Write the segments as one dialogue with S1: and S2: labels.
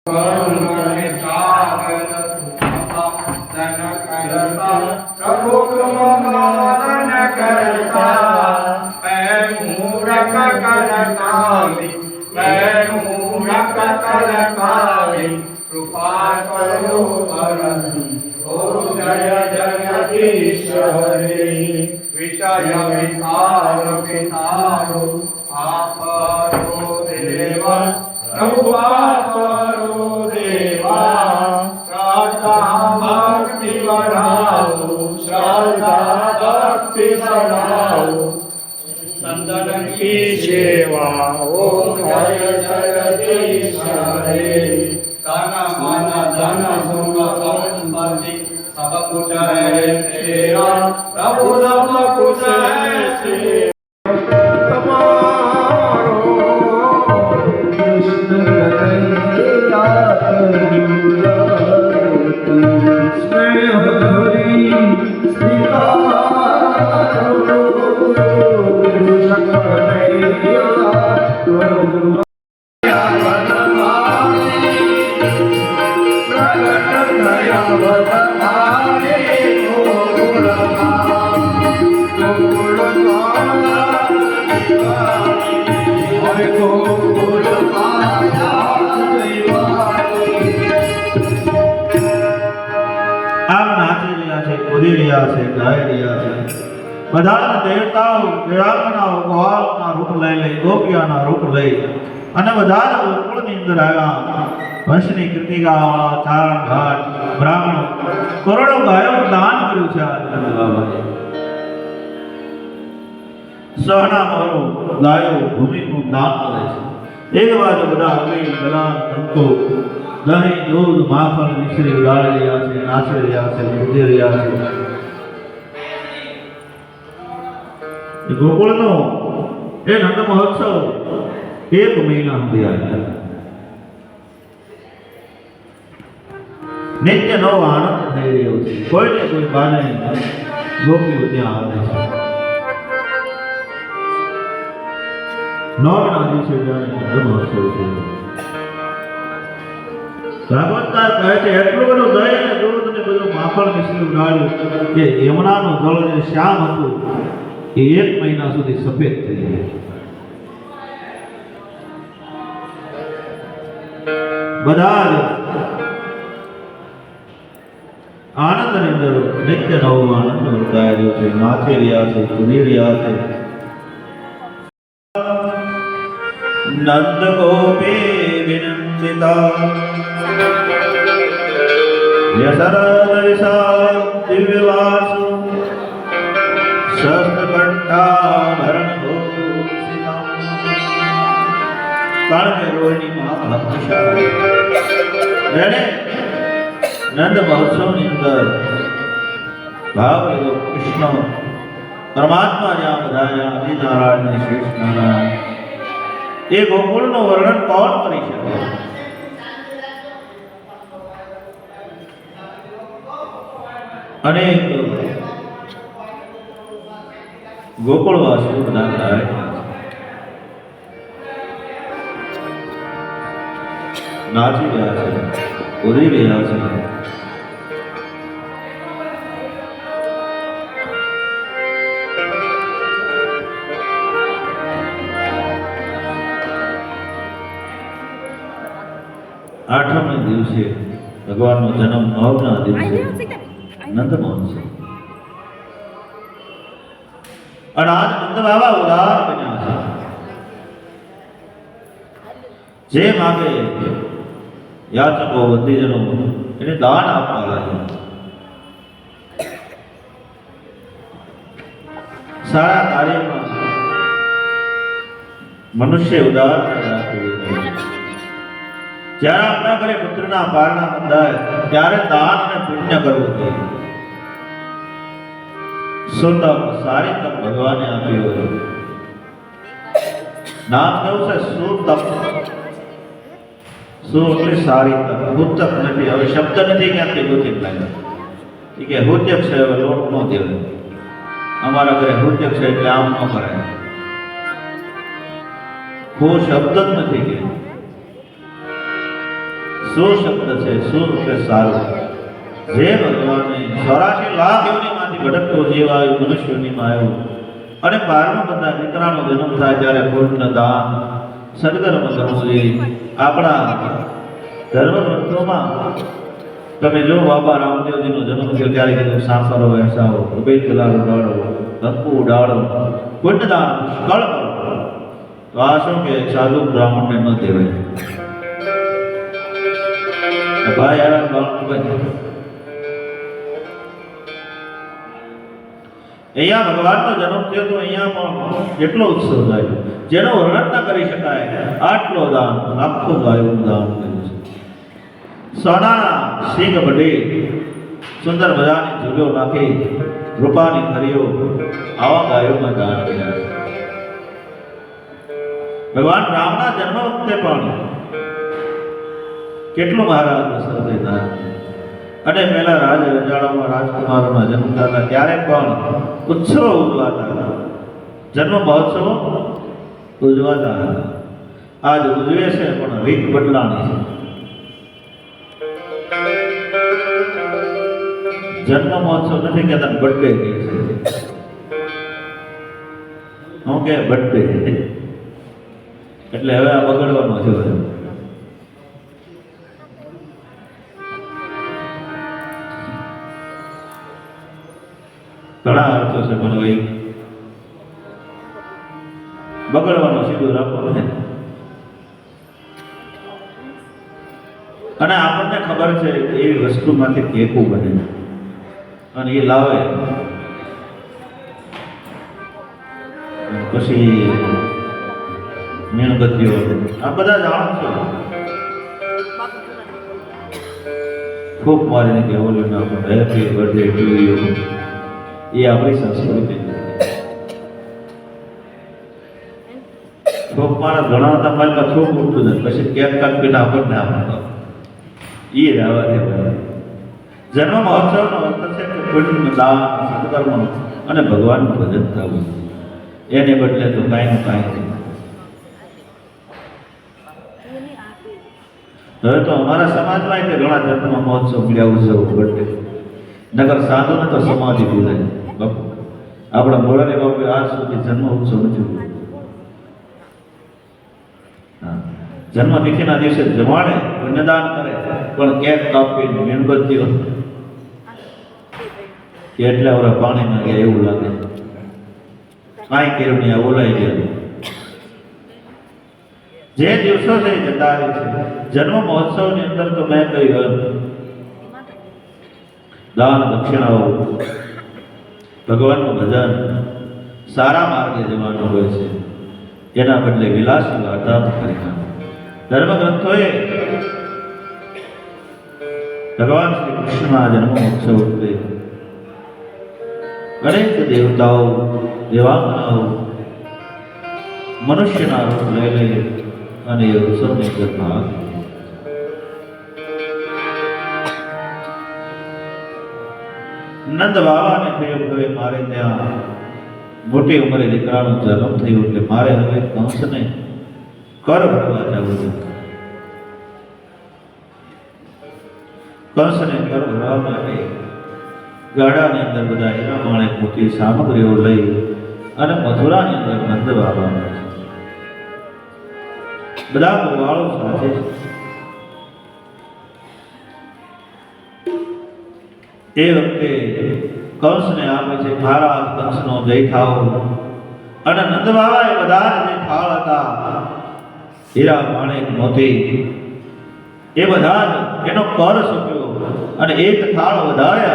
S1: प्रभु तुम पालन करता, मैं मूरख कलकारी, मैं मूरख कलकारी, कृपा करो हरि, ओ जय जगदीश हरि। विषय विकार विकारो आपरो देवा, प्रभु आपरो देवा, श्रद्धा भक्ति बढ़ाओ, श्रद्धा भक्ति बढ़ाओ, संतन की सेवा ओम जय जगदीश हरे। तन मन धन सुख संपत्ति सब कुछ है तेरा, प्रभु सब कुछ है तेरा।
S2: બધા દેવતાઓ વિરાંગનાઓ ગોવાળના રૂપ લઈ ગોપિયાના રૂપ લઈ અને બધા ગોકુળની અંદર આવ્યા. વંશની કૃતિ ગાવા, ચારણ ઘાટ, બ્રાહ્મણો કરોડો ગાયો દાન કર્યું છે. સહના મરો ગાયો ભૂમિનું દાન કરે છે. એક બાજુ બધા અમીર ગલાન ધંકો દહીં દૂધ માખણ મિશ્રી ઉડાડી રહ્યા છે, નાચી રહ્યા છે, કૂદી રહ્યા છે. ગોકુળનો એ નંદ મહોત્સવ 1 મહિના સુધી આવ્યા. નિત્ય નવો આનંદ થઈ રહ્યો છે. કોઈ ને કોઈ બાને ગોપીઓ ત્યાં આવે છે. નવમના દિવસે જ્યારે નંદ મહોત્સવ થયો, ભાગવતકાર કહે છે એટલું બધું દહીં અને દૂધ ને બધું માખણ મિશ્રી ઉડાડ્યું કે યમુનાનું જળ જે શ્યામ હતું એ 1 મહિના સુધી સફેદ થઈ ગયું. બધા જ આનંદની અંદર નિત્ય નવો આનંદ વર્તાઈ રહ્યો છે, નાચી રહ્યા છે, કૂદી રહ્યા છે. નંદ ગોપી વિનંદિતા યશરદ વિશાલ દિવ્યવાસુ શસ્ત્રકંઠાભરણ ભૂષિતા. કારણ કે રોહિણી માં ભક્તિશાળી જેને નંદ મહોત્સવની અંદર ભાવ લીધો. કૃષ્ણ પરમાત્મા જ્યાં બધા આદિનારાયણ ને શેષ નારાયણ, એ ગોકુળનું વર્ણન કોણ કરી શકે? અનેક ગોકુળવાસીઓ બધા ગાય નાચી રહ્યા છે, કૂદી રહ્યા છે. આઠમના દિવસે ભગવાનનો જન્મ, 9ના દિવસે નંદ મહોત્સવ. અને આજ નંદ બાબા ઉદાર બન્યા છે. જે માગે યાચકો બંદીજનો એને દાન આપવા લાગ્યા. સારા કાર્યમાં મનુષ્ય ઉદાર રાખવું. જ્યારે આપણા ઘરે પુત્રના પારણા બંધાય ત્યારે દાન અને પુણ્ય કરવું જોઈએ. સુતપ સારી તપ ભગવાને આપી હોય. નામ કેવું છે? સુતપ. સુ એટલે સારી તપ, ઉત્તપ નથી. હવે શબ્દ નથી ક્યાંથી ગોતી લાગ્યા કે હુત્યક છે, હવે લોટ ન દેવાય. અમારા ઘરે હુત્યક છે એટલે આમ ન કરાય. હું શબ્દ જ નથી કે શું શબ્દ છે, શું કે સારું. જે ભગવાને 84 લાખ યોનિમાંથી ભટકતો જીવ આવ્યો, મનુષ્ય યોનિમાં આવ્યો અને 12મા બધા દીકરાનો જન્મ થાય ત્યારે પુણ્ય દાન સદકર્મ કરવું જોઈએ. આપણા ધર્મગ્રંથોમાં તમે જો બાબા રામદેવજીનો જન્મ થયો ત્યારે કીધું સાંકળો વેસાવો, ઉભેલ કલારો ડાળો, કંકુ ઉડાડો, પુણ્યદાન પુષ્કળ કરો. તો આ શું કે સાધુ બ્રાહ્મણને ન દેવાય. ભાઈ યાર બાળક અહીંયા ભગવાનનો જન્મ થયો તો અહીંયા પણ કેટલો ઉત્સવ થાય જેનો વર્ણન ન કરી શકાય. આટલો દાન, આખું ગાયોનું દાન કર્યું છે. સોનાના સિંગ વડે સુંદર મજાની ઝૂલો નાખી રૂપાની ખરીઓ આવા ગાયોના દાન કર્યા છે. ભગવાન રામના જન્મ વખતે પણ કેટલું મહારાજ દશરથે દાન, અને પહેલા રાજ રજાડામાં રાજકુમારોના જન્મ થતા ત્યારે પણ ઉત્સવ ઉજવાતા હતા, જન્મ મહોત્સવ ઉજવાતા હતા. આજ ઉજવે છે પણ રીત બદલાણી છે. જન્મ મહોત્સવ નથી કહેતા, બર્થડે કહે છે. હું કે બર્થડે એટલે હવે આ બગડવાનો છે. ઘણા અર્થો છે, પણ ભાઈ બગડવાનો સીધું રાખો ને. અને આપણને ખબર છે એવી વસ્તુમાંથી કેકું બને અને એ લાવે પછી મીણબત્તીઓ આ બધા જાણો છો. ખૂબ મારીને કે ઓલું ના હેપી બર્થડે ટુ યુ, એ આપણી સંસ્કૃતિ. થોક મારા ઘણા તમારી થોક ઉઠતું નથી, પછી કેક કાપીને આપણને આપતા એ રહેવા દે. જન્મ મહોત્સવનો અર્થ છે કે પુણ્ય દાન સત્કર્મ અને ભગવાનનું ભજન થવું. એને બદલે તો કાંઈ કાંઈ નહીં. હવે તો અમારા સમાજમાં કે ઘણા જન્મ મહોત્સવ મળ્યા ઉત્સવ બર્થડે, નગર સાધુને તો સમાધિ બોલાય. આપણા મોરારી બાપુ આજ સુધી જન્મ ઉત્સવ નથી. જન્મતિથિના દિવસે જમાડે, પુણ્યદાન કરે, પણ કેક કાપી મીણબત્તીઓ એટલે હવે પાણીમાં ગયા એવું લાગે. કાંઈ કર્યું નહીં, ઓલાઈ ગયા. જે દિવસો છે જતા રહે છે. જન્મ મહોત્સવની અંદર તો મેં કહ્યું દાન દક્ષિણાઓ, ભગવાનનું ભજન, સારા માર્ગે જવાનું હોય છે. એના બદલે વિલાસી વાર્તા કરી. ધર્મગ્રંથોએ ભગવાન શ્રી કૃષ્ણના જન્મ મહોત્સવ વખતે અનેક દેવતાઓ દેવાંગનાઓ મનુષ્યના રૂપ લઈ લઈ અને એ ઉત્સવની ઘટના. નંદ બાબાને થયું હવે મારે ત્યાં મોટી ઉંમરે દીકરાનો જન્મ થયો એટલે મારે હવે કંસને કર ભરવા જવું છે. કંસને કર ભરવા માટે ગાડાની અંદર બધા હીરા માણેક મોટી સામગ્રીઓ લઈ અને મથુરાની અંદર નંદ બાબા બધા ગોવાળો સાથે એ વખતે કંસને આપે છે મહારાજ કંસનો જય થાવ. અને નંદ બાબા એ બધા જે થાળ હતા હીરા માણેક મોતી એ બધા એનો કર સોંપ્યો અને એક થાળ વધારે.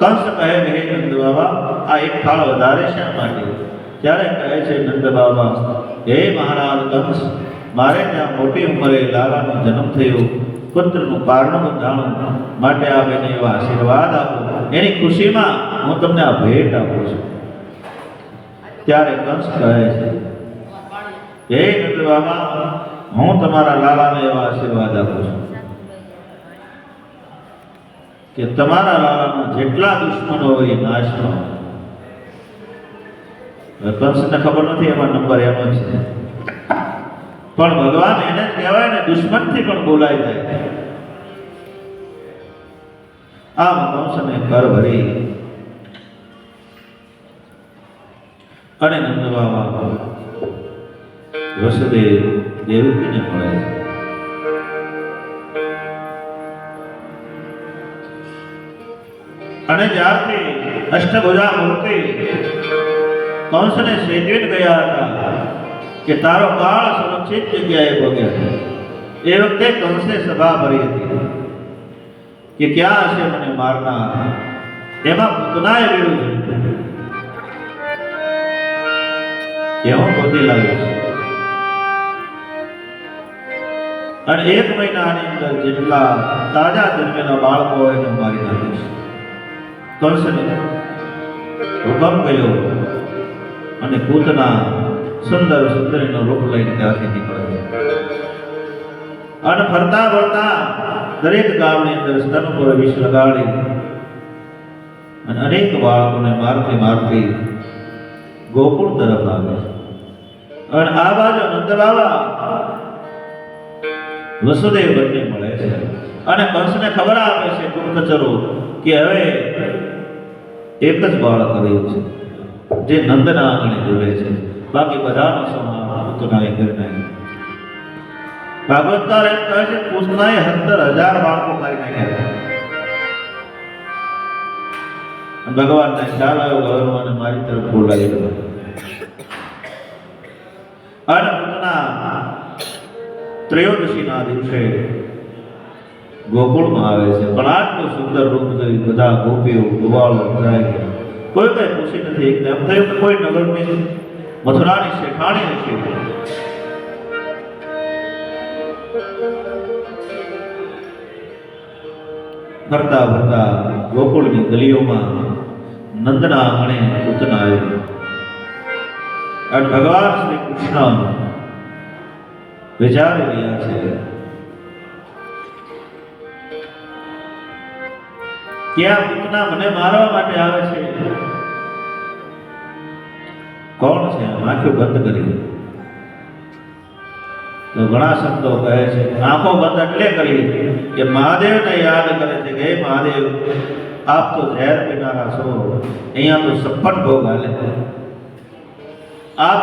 S2: કંસ કહે કે હે નંદ બાબા આ એક થાળ વધારે શા માટે? ત્યારે કહે છે નંદ બાબા હે મહારાજ કંસ, મારે ત્યાં મોટી ઉંમરે લાલાનો જન્મ થયો, પુત્રનું પારણું બંધાણું, માટે આપ એને એવા આશીર્વાદ આપો. એની ખુશીમાં હું તમને આ ભેટ આપું છું. ત્યારે કંસ કહે છે હે નંદ બાબા હું તમારા લાલાને એવા આશીર્વાદ આપું છું કે તમારા લાલાના જેટલા દુશ્મનો હોય એ નાશ ન હોય. કંસને ખબર નથી એમાં નંબર એનો છે. પણ ભગવાન એને જ કહેવાય ને દુશ્મનથી પણ બોલાઈ જાય. આમ કંસને કર ભરી અને નંદ બાબા વસુદેવ દેવકીને મળે છે. અને જ્યારથી અષ્ટભુજા મૂર્તિ કંસને સેજવીને ગયા હતા કે તારો કાળ સુરક્ષિત જગ્યાએ પગ્યો. એ વખતે કંસે સભા ભરી હતી કે ક્યાં હશે મને મારનાર. એમાં પૂતનાએ વિરુદ્ધ કેવો ગોતી લાગ્યો છે. અને 1 મહિનાની અંદર જેટલા તાજા જન્મેલા બાળકો હોય એને મારી નાખીશ. કંસને હુકમ કર્યો અને પૂતના સુંદર સુંદરીનો રૂપ લઈને ત્યાંથી નીકળે. અને ફરતા ફરતા દરેક ગામની અંદર સ્તન પર વિષ લગાડી અને અનેક બાળકોને મારતી મારતી ગોકુળ તરફ આવે. અને આ બાજુ નંદ બાબા વસુદેવ બંને મળે છે. અને કંસને ખબર આપે છે ગુપ્તચરો કે હવે એક જ બાળક રહ્યું છે જે નંદના આંગણે જોડે છે, બાકી બધાનો સમાન પૂતનાએ કરી નાખ્યો. ભાગવતકાર એમ કહે છે પૂતનાએ 17,000 બાળકો મારી નાખ્યા. ભગવાનને ખ્યાલ આવ્યો કે હવે મને મારી તરફ બોલાવી દો. અને પૂતના ત્રયોદશીના દિવસે ગોકુળમાં આવે છે. પણ આટલું સુંદર રૂપ જોઈ બધા ગોપીઓ ગોવાળો જાય ગયા. કોઈ કઈ ખુશી નથી. એમ થયું કે કોઈ નગરની મથુરાની શેઠાણી હશે. ફરતા ફરતા ગોકુળની ગલીઓમાં નંદના આંગણે પૂતના આવી. અને ભગવાન શ્રી કૃષ્ણ વિચારી રહ્યા છે કે આ પૂતના મને મારવા માટે આવે છે. કોણ છે? આંખો બંધ કરી. તો ઘણા સંતો કહે છે આંખો બંધ એટલે કરી કે મહાદેવને યાદ કરે છે કે હે મહાદેવ, આપ તો ઝેર પીનારા છો, અહીંયા તો 56 ભોગ હાલે. આપ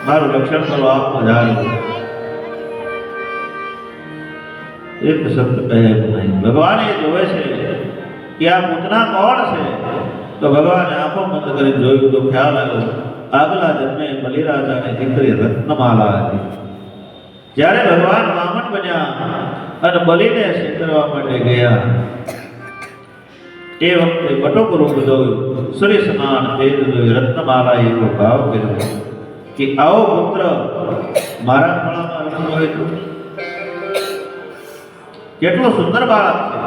S2: મારું રક્ષણ કરો, આપ મજારો. એક શબ્દ કહે નહીં. ભગવાન એ જોવે છે કે આ પૂતના કોણ છે. તો ભગવાને આંખો બંધ કરી જોયું તો ખ્યાલ આવ્યો આગલા જન્મે બલિરાજાની દીકરી રત્નમાલા હતી. જ્યારે ભગવાન વામન બન્યા અને બલિને છેતરવા માટે ગયા એ વખતે બટુક રૂપ જોયું, સૂર્ય સમાન તેજ જોયું. રત્નમાલાએ એવો ભાવ કર્યો કે આવો પુત્ર મારા ગળામાં રત્ન હોય તો કેટલો સુંદર બાળક છે.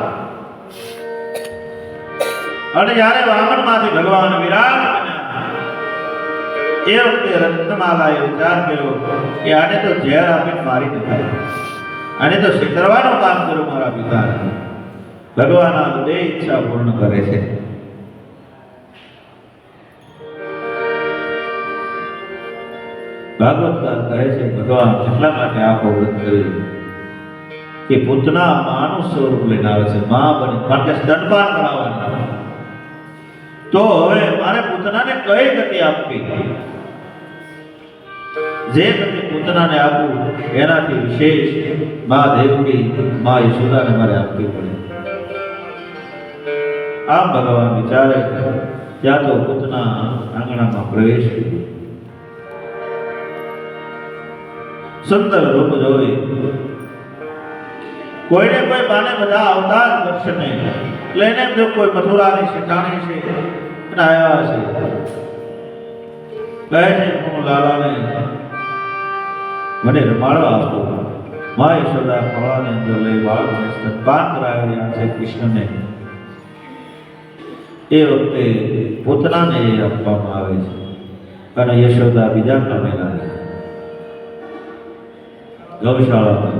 S2: અને જ્યારે વામનમાંથી ભગવાન વિરાટ બન્યા એ વખતે રત્નમાલાએ વિચાર કર્યો કે આને તો ઝેર આપીને મારી નખાય, આને તો છેતરવાનું કામ કર્યું મારા પિતાને. ભગવાન આ બે ઈચ્છા પૂર્ણ કરે છે. ભાગવતકાર કહે છે ભગવાન એટલા માટે આ વ્રત કર્યું કે પૂતના માનું સ્વરૂપ લઈને આવે છે, મા બની, કારણ કે સ્તનપાન કરાવવાના. તો હવે મારે પૂતનાને કઈ ગતિ આપવી? જે ગતિ પૂતનાને આપવું એનાથી વિશેષ મા દેવકી, મા યશોદાને મારે આપવી પડે. આમ ભગવાન વિચારે ત્યાં તો પૂતના આંગણામાં પ્રવેશ કર્યો. સુંદર રૂપ જોઈ કોઈને કોઈ બાને બધા અવતાર દર્શને લઈને જો કોઈ મથુરાની શેઠાણી છે અને આવ્યા છે. કહે છે હું લાલાને મને રમાડવા આપો. મા યશોદા ખોળાની અંદર લઈ બાળકને સ્તનપાન કરાવી રહ્યા છે કૃષ્ણને. એ વખતે પૂતનાને એ આપવામાં આવે છે અને યશોદા બીજા કામે લાગે. ગૌશાળામાં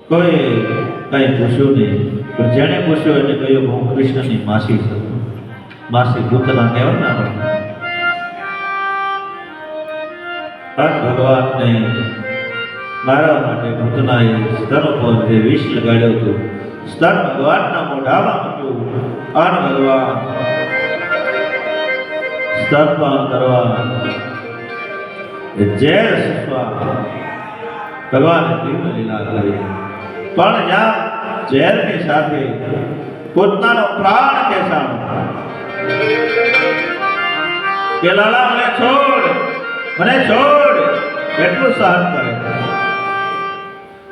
S2: કોઈ કઈ પૂછ્યું નહીં, પણ જેને પૂછ્યું એને કહ્યું હું કૃષ્ણની માસી છું. માસી પૂતના કહેવાય ને આપણે. અને ભગવાનને મારવા માટે પૂતનાએ સ્તન ઉપર જે વિષ લગાડ્યો હતો સ્તન ભગવાનના મોઢામાં મૂક્યું અને ભગવાન સ્તનપાન કરવા ઝેર સૂસવા ભગવાને તીવ્ર લીલા કરી પણ જ્યાં ઝેરની સાથે પોતાનો પ્રાણ ખેંચાણો કે લાલા મને છોડ એટલું સહન કરે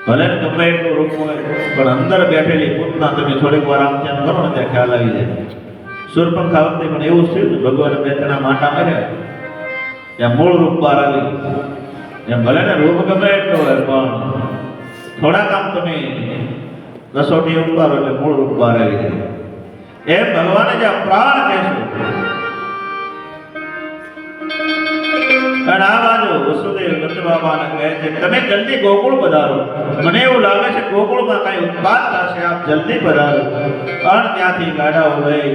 S2: ભલે ગમે એટલું રૂપ હોય પણ અંદર બેઠેલી પોતના તમે થોડીક વાર આમ તેમ કરો ને ત્યાં ખ્યાલ આવી જાય સુરપંખા વખતે પણ એવું જ થયું ને ભગવાને બે ત્રણ માટા માર્યા ત્યાં મૂળ રૂપ બહાર આવી એમ ભલે ને રૂપ ગમે એટલું હોય પણ થોડાક આમ તમે કસોટી ઉપાડો એટલે મૂળ રૂપ બહાર આવી જાય એમ ભગવાને જ્યાં પ્રાણ કહેશું અને આ બાજુ વસુદેવ નંદ બાબાને કહે છે તમે જલ્દી ગોકુળ પધારો મને એવું લાગે છે ગોકુળમાં કઈ ઉત્પાદ થશે આપ જલ્દી પધારો અને ત્યાંથી ગાડાઓ લઈ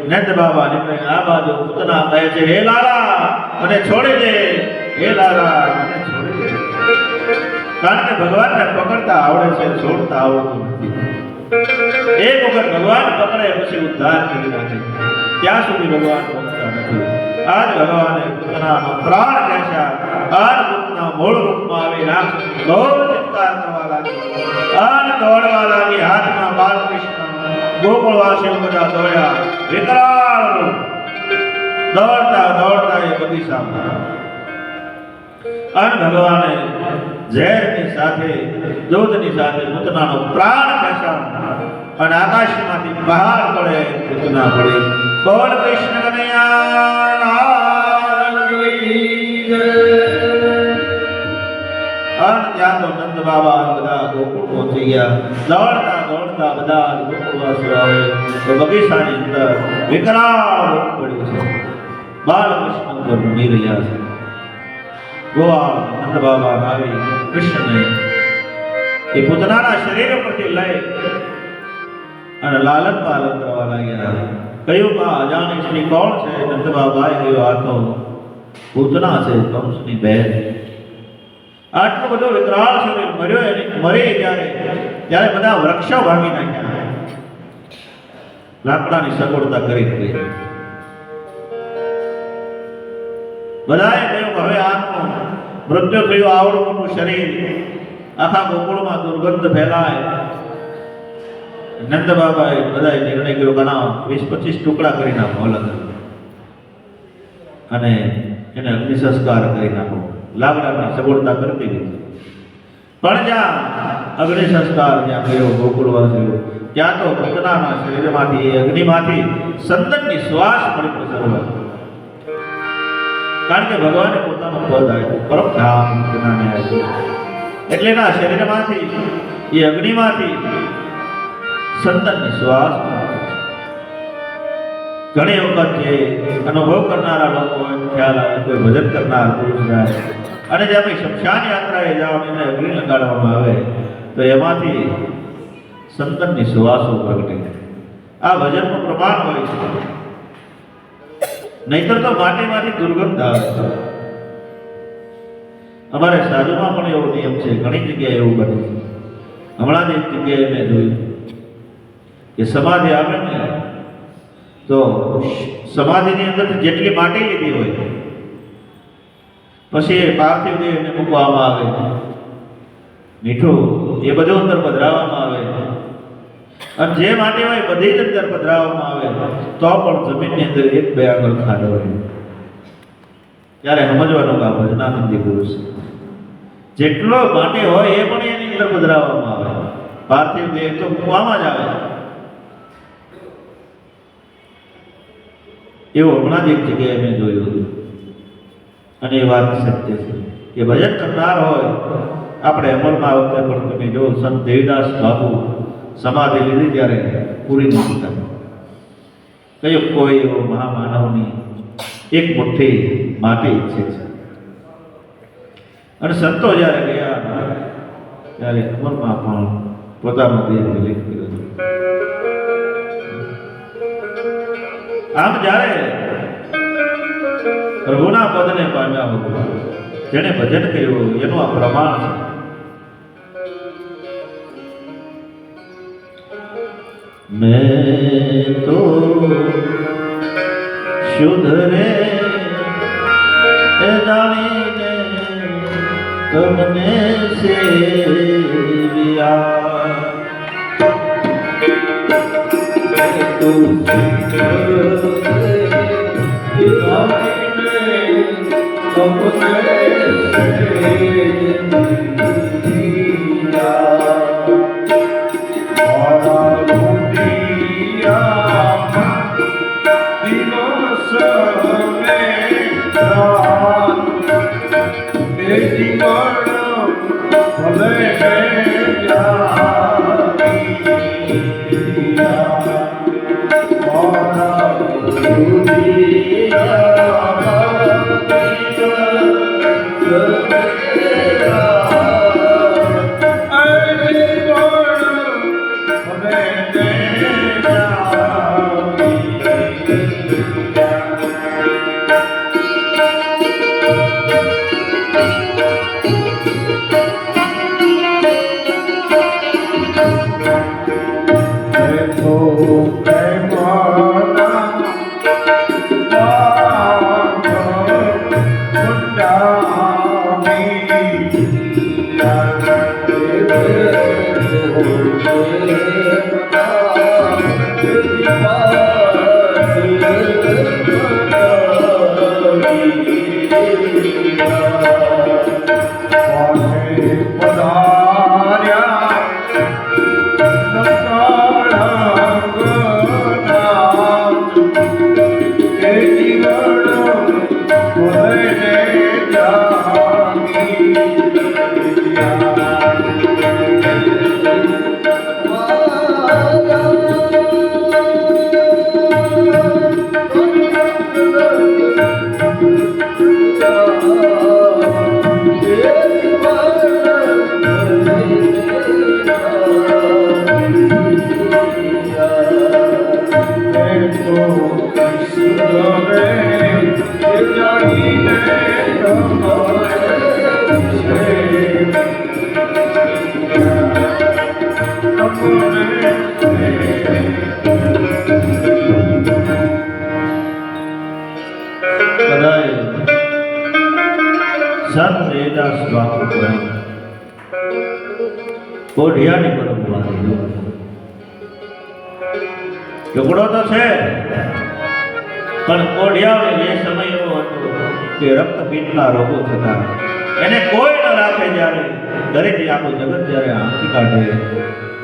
S2: નંદ બાબા નીકળે આ બાજુ પૂતના કહે છે હે લાલા મને છોડી દે હે લાલા મને છોડી દે કારણ કે ભગવાનને પકડતા આવડે છે છોડતા આવડતું નથી એક વખત ભગવાન પકડે પછી ઉદ્ધાર કરી નાખે ત્યાં સુધી ભગવાન પકડતા નથી આજ ભગવાને પોતાનો પ્રાણ ખેંચ્યા અને પોતાના મૂળ રૂપમાં આવી રાક્ષસ ઘોર ચિત્કાર કરવા લાગ્યો અને દોડવા લાગી હાથમાં બાલકૃષ્ણ ગોકુળવાસીઓ બધા દોડ્યા વિકરાળ રૂપ દોડતા એ બગીચામાં અને ભગવાને ઝેરની સાથે દૂધની સાથે પોતાનો પ્રાણ ખેંચ્યા અને આકાશમાંથી બહાર પડે પૂતના પડી બોલ કૃષ્ણ કનૈયા અને ત્યાં તો નંદ બાબા બધા ગોકુળ પહોંચી ગયા દોડતા બધા ગોકુળવાસીઓ આવે તો બગીચાની અંદર વિકરાળ રૂપ પડ્યું છે બાલકૃષ્ણ ઉપર રમી રહ્યા છે ગોવાળ નંદ બાબા આવી કૃષ્ણને એ પૂતનાના શરીર પરથી લઈ અને લાલન પાલન કરવા લાગ્યા કયું કા અજાણી શ્રી કોણ છે નંદ બાબાએ કહ્યું આ તો પૂતના છે કંસની બહેન આટલું બધું વિકરાળ શરીર મરી ત્યારે બધા વૃક્ષો ભાંગી નાખ્યા લાકડાની સગવડતા કરી હતી બધાએ કહ્યું હવે આનું મૃત્યુ થયું આવડું મોટું શરીર આખા ગોકુળમાં દુર્ગંધ ફેલાય નંદ બાબાએ બધાએ નિર્ણય કર્યો કે 20-25 ટુકડા કરી નાખો અલગ અને એને અગ્નિ સંસ્કાર કરી નાખો લાકડાની સગવડતા કરી દીધી પણ જ્યાં અગ્નિ સંસ્કાર જ્યાં કર્યો ગોકુળવાસીઓ ત્યાં તો પૂતનાના શરીરમાંથી અગ્નિમાંથી સંતનની શ્વાસ મળી પ્રસરવા કારણ કે ભગવાને પોતાનું પદ આપ્યું પરમધામ પૂતનાને આપ્યું એટલે એના શરીરમાંથી એ અગ્નિમાંથી સંતનની શ્વાસ ઘણી વખત જે અનુભવ કરનારા લોકો હોય ખ્યાલ આવે કોઈ ભજન કરનાર પુરુષ જાય અને જે આપણે શમશાન યાત્રાએ જાઓ એને અગ્નિ લગાડવામાં આવે તો એમાંથી સંતનની સુવાસો પ્રગટે આ ભજનનું પ્રમાણ હોય છે નહીતર તો માટીમાંથી દુર્ગંધ આવે છે અમારે સાધુમાં પણ એવો નિયમ છે ઘણી જગ્યાએ એવું બને છે હમણાં જ એક જગ્યાએ મેં જોયું કે સમાધિ આવે ને તો સમાધિની અંદર જેટલી માટી લીધી હોય પછી એ પાર્થિવ દેહને મૂકવામાં આવે મીઠું એ બધું અંદર પધરાવવામાં આવે અને જે માટી હોય બધી જ અંદર પધરાવવામાં આવે તો પણ જમીનની અંદર 1-2 આંગળ ખાડો હોય ત્યારે સમજવાનું કે આ ભજનાનંદી પુરુષ જેટલો માટી હોય એ પણ એની અંદર પધરાવવામાં આવે પાર્થિવ દેહ તો મૂકવામાં જ આવે એવું હમણાં જ એક જગ્યાએ મેં જોયું હતું અને એ વાત સત્ય છે કે ભજન કરનાર હોય આપણે અમરમાં વખતે પણ તમે જો સંત દેવીદાસ બાપુ સમાધિ લીધી ત્યારે પૂરી નથી થતી કયું કોઈ એવો મહામાનવની એક મુઠ્ઠી માટી ઈચ્છે છે અને સંતો જ્યારે ગયા ત્યારે અમરમાં પણ પોતાનો દેહ વિલીન કર્યો હતો આમ જ્યારે પ્રભુના પદને પામ્યા ભગવાન જેણે ભજન કર્યું એનું આ પ્રમાણ છે. મેં તો શુદ્ધ રે જાણીને તમને સેવ્યા. સંત દેવદાસ બાપુ કોઢિયાની પરંપરા ઝઘડો તો છે, પણ કોઢિયાનો એ સમય એવો હતો કે રક્તપિત્તના રોગો થતા એને કોઈ ન રાખે. જ્યારે દરેક આખું જગત જ્યારે આંખી કાઢે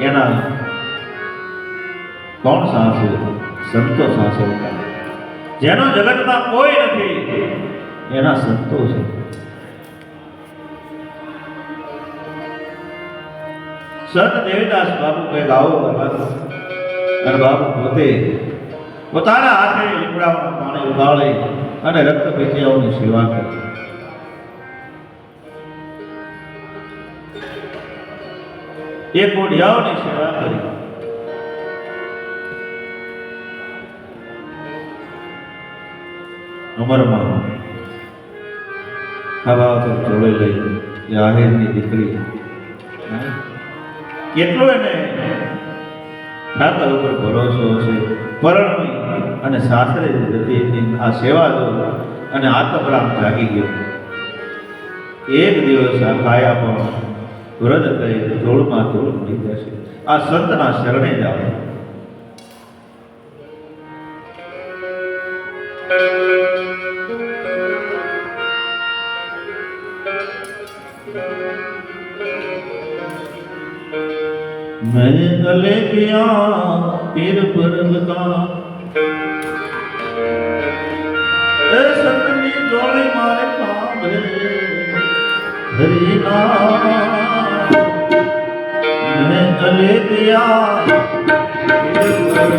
S2: એના કોણ સાંસે? સંતો સાંસે. જેનો જગતમાં કોઈ નથી એના સંતો છે. સંત દેવદાસ બાપુ કઈ આવો કરવા અને બાપુ પોતે પોતાના હાથે લીમડામાં પાણી ઉગાળી અને રક્તપિતિયાઓની સેવા કરી. એ કોઢિયાઓની સેવા કરી. ઉંમરમાં ખાવા જોડે લઈ એ આહિરની દીકરી કેટલો એને ઠાકર ઉપર ભરોસો છે. પરણવી અને સાસરે જતી આ સેવા જો અને આત્મરામ જાગી ગયો. એક દિવસ આ કાયા પણ વ્રત કરી ધૂળમાં ધૂળ મળી જશે. આ સંતના શરણે જાવ. मैं गले गया पीर पर्व का सतनी जोड़े मारे कांबे हरि नाम. मैं गले गया पीर पर्व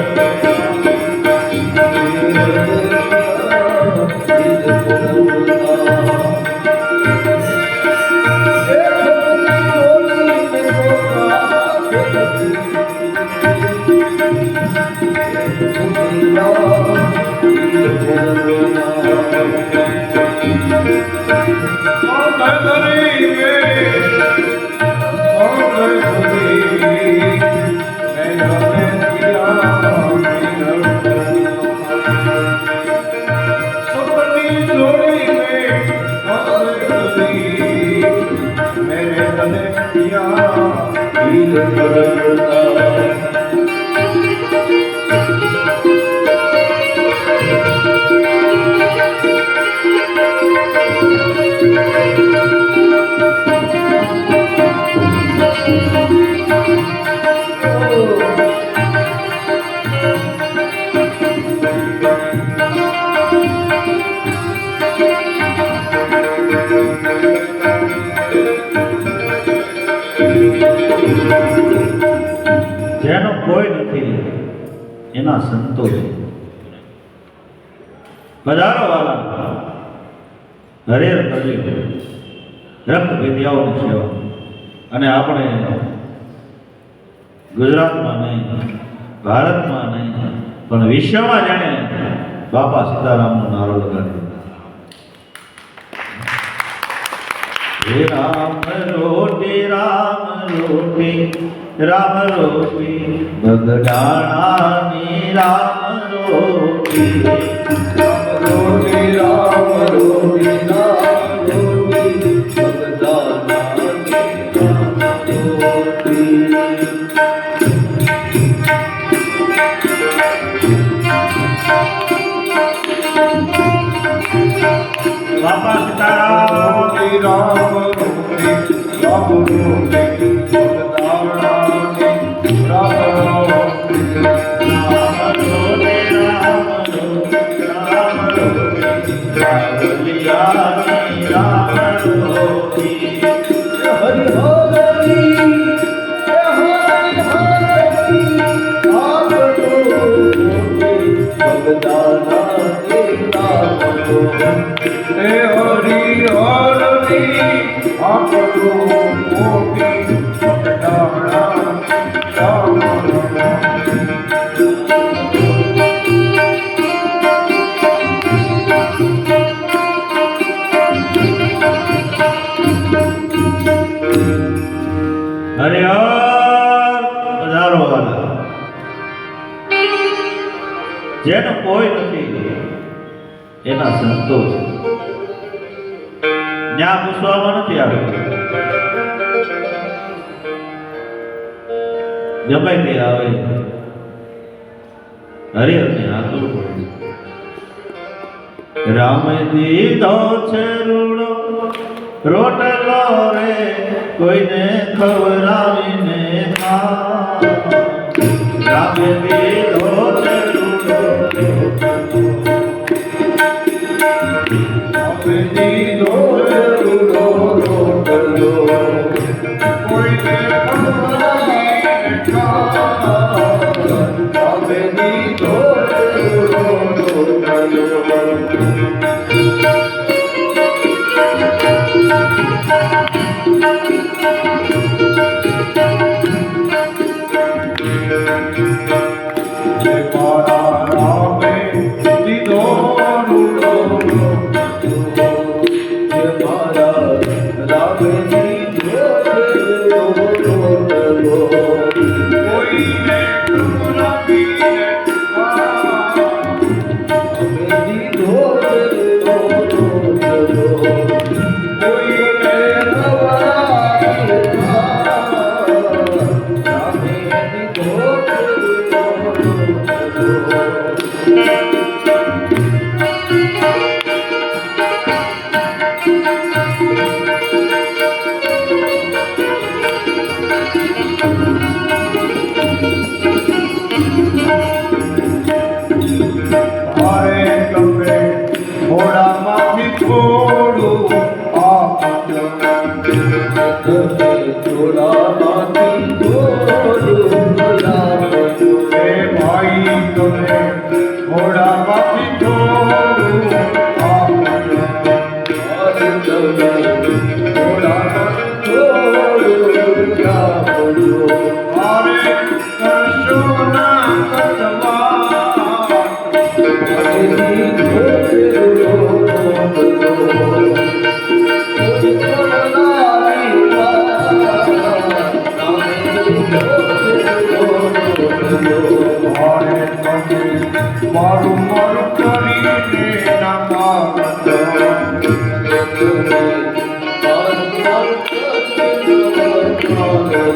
S2: જેનો કોઈ નથી એના સંતો છે. પધારો વાલા, હરેર કરજો રક્ત વિદ્યાઓની સેવા. અને આપણે ગુજરાતમાં નહીં, ભારતમાં નહીં, પણ વિશ્વમાં જાણે બાપા સીતારામનો નારો લગાડ્યો. હે રામ રોટી રામ રોટી રામ રોટી બગડાણાની રામ રોટી
S1: રામ રોટી રામ રોટી રામ રોટી બગદાનાની રામ રોટી.
S2: બાપા સીતારામ
S1: રામ રોટી રામ રોટી બગદાનાની રામ રોટી. હે હરી હરી આપણો મોટી બગદાણા રામ
S2: હરે હર પધારો વાલા. જેનો કોઈ નથી એના સંતો છે. ન્યા પૂછવામાં નથી આવ્યું, ગમે તે આવે હરિહરને આતુર પડે. રામે દીધો છે રૂડો રોટલો રે કોઈને ખવડાવીને ખા. રામે દીધો છે રૂડો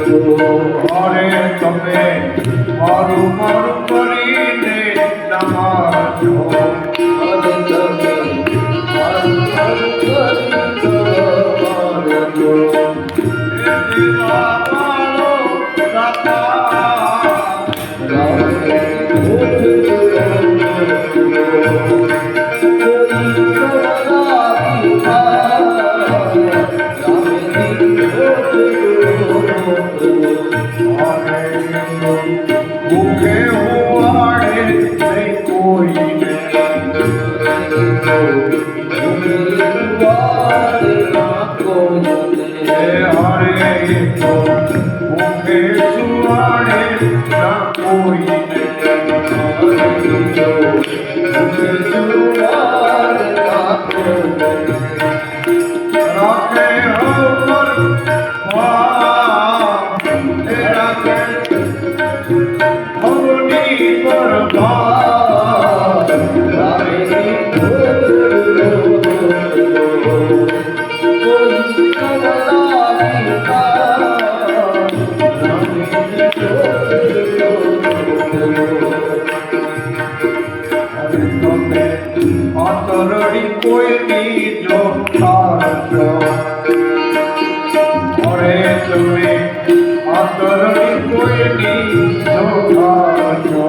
S1: અરે તમે મારું મારું કરીને નમાજો ભૂખે હોવાડે નહીં કોઈને હરે તો ભૂખે સુવાડે ના કોઈને રાખે અવર રાખે અવની બરબાદ આતરડી કોઈની જો થાશો અરે તમે આતરડી કોઈની જો થાશો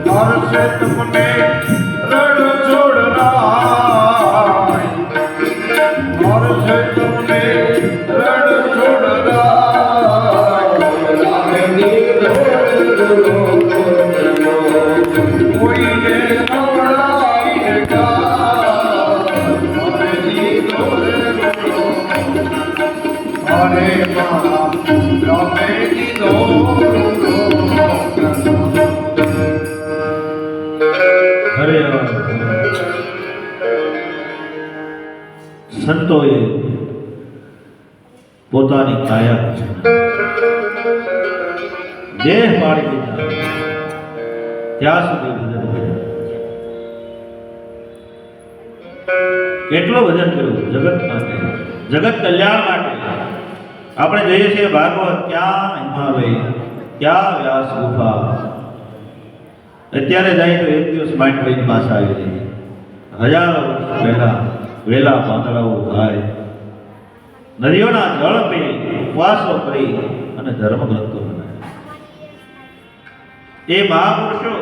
S1: હર્ષે તમને રણ છોડરાય હર્ષે તમને રણ છોડરાય કોઈને નવડાવીને અરે મારા રામે દીધો
S2: હરે સંતોએ પોતાની કાયા દેહ પાડી દીધા ત્યાં સુધી ભજન કર્યું. કેટલો ભજન કર્યું જગત માટે, જગત કલ્યાણ માટે. આપણે જોઈએ છીએ ભાગવત ક્યાં હિમાલય, ક્યાં વ્યાસ ગુફા. અત્યારે જાય તો એક દિવસ માઇન્ડ લઈને પાછા આવી જઈએ. હજારો વર્ષ પહેલા વેલા પાંદડાઓ થાય, નદીઓના જળ પી, ઉપવાસો કરી અને ધર્મ ગ્રંથો બનાવ્યા. એ મહાપુરુષો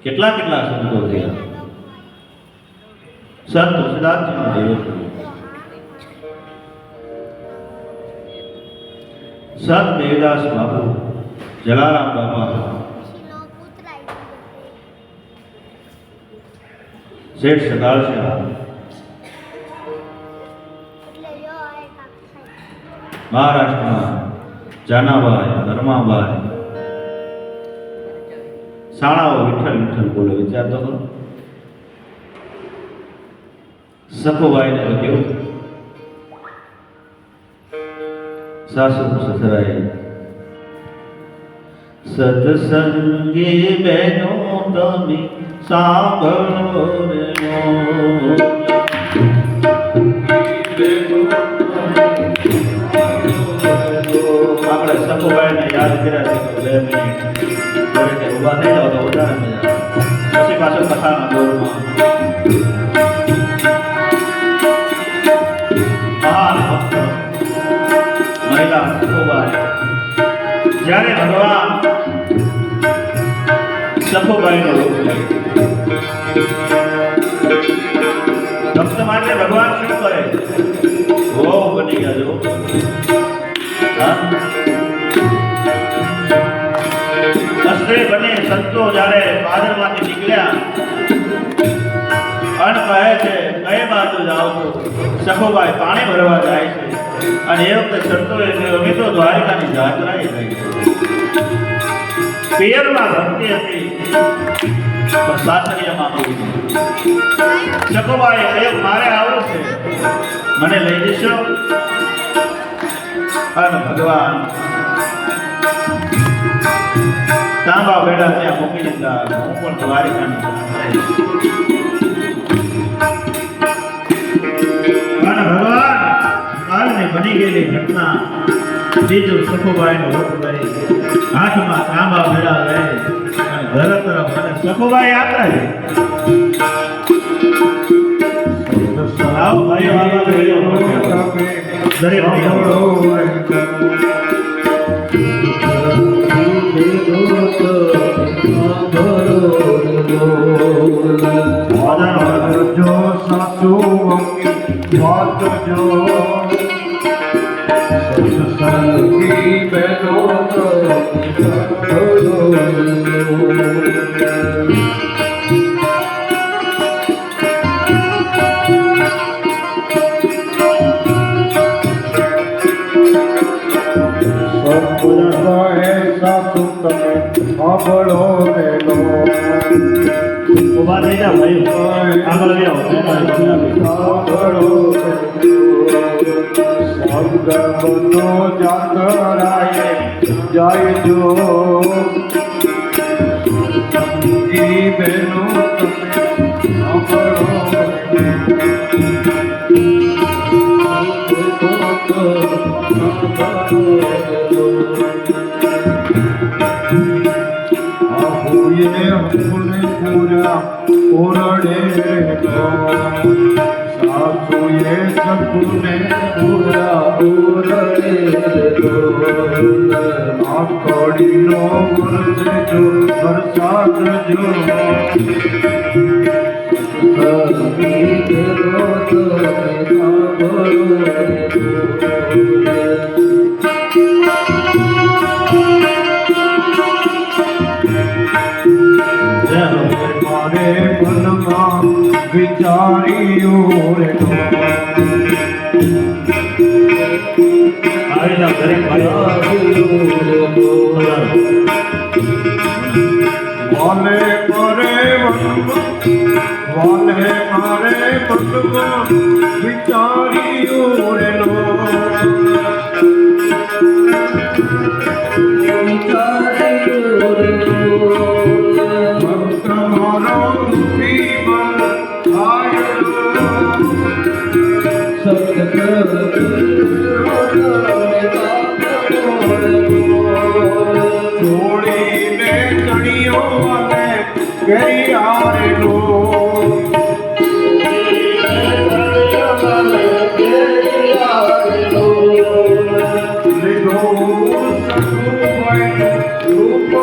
S2: કેટલા કેટલા સંતો થયા. સંત તુલસીદાસજીનો દેવ, સંત દેવદાસ બાપુ, જલારામ બાપા, શેઠ સદાશિવ, મહારાષ્ટ્રમાં જાનાબાઈ, ધર્માબાઈ, સાણાઓ વિઠ્ઠલ વિઠ્ઠલ બોલે. વિચાર તો કરો. સખુબાઈને તો કેવું સાસુ સસરાએ સત્સંગી બહેનો તમે સાંભળો રે આપણે સખુબાઈને યાદ કર્યા છે 2 મિનિટ ઘરે ઉભા થઈ જાવ તો વધારે મજા આવે. પછી પાછળ કથાના દોરમાં મહાન ભક્ત મહિલા સખુબાઈ, જ્યારે ભગવાન સખુબાઈનો રૂપ લે, ભક્ત માટે ભગવાન શું કરે? હો બની ગયો. અસ્ત્રે બને સંતો જ્યારે પાદરમાંથી નીકળ્યા અન કહે છે કઈ બાજુ જાઓ છો? સખુબાઈ પાણી ભરવા જાય છે. અને એ વખતે સંતોએ કહ્યું અમે તો દ્વારિકાની જાત્રાએ ગઈ. પિયરમાં ભક્તિ હતી પણ સાસરિયામાં કોઈ નહીં. સખુબાઈએ કહ્યું મારે આવું છે, મને લઈ જશો? અને ભગવાન ત્રાંબા બેડા ત્યાં મૂકી દીધા. હું પણ દ્વારિકાની અને ભગવાન કાલની બની ગયેલી ઘટના બીજું સખુબાઈનું રૂપ લઈ હાથમાં ત્રાંબા બેડા લઈ અને ઘર તરફ અને સખુબાઈ આપતા છે. આવો ભાઈઓ આવા ભાઈઓ દરેક ભાઈઓ
S1: જો સાસુ વાત જો સત્સંગી બેનો સાસુ તમે સાંભળો બેનો
S2: ઉભા થઈ જાઓ ભાઈઓ આગળ જાઓ.
S1: સદગમનો જાતરાએ જાય જો ઈ બેનો તમે ઓરડે સાસુએ સપને પૂરા ઓરડે આખડીનો વરસે જો વરસાદ જો મારે મનમાં વિચાર્યું રે
S2: આવી જાઓ દરેક ભાઈઓ.
S1: વાલે મારે મનમાં વિચાર્યું રે જોડીને ચણિયો અને ગેરિયારેલો લીધો સખુભાઈ રૂપ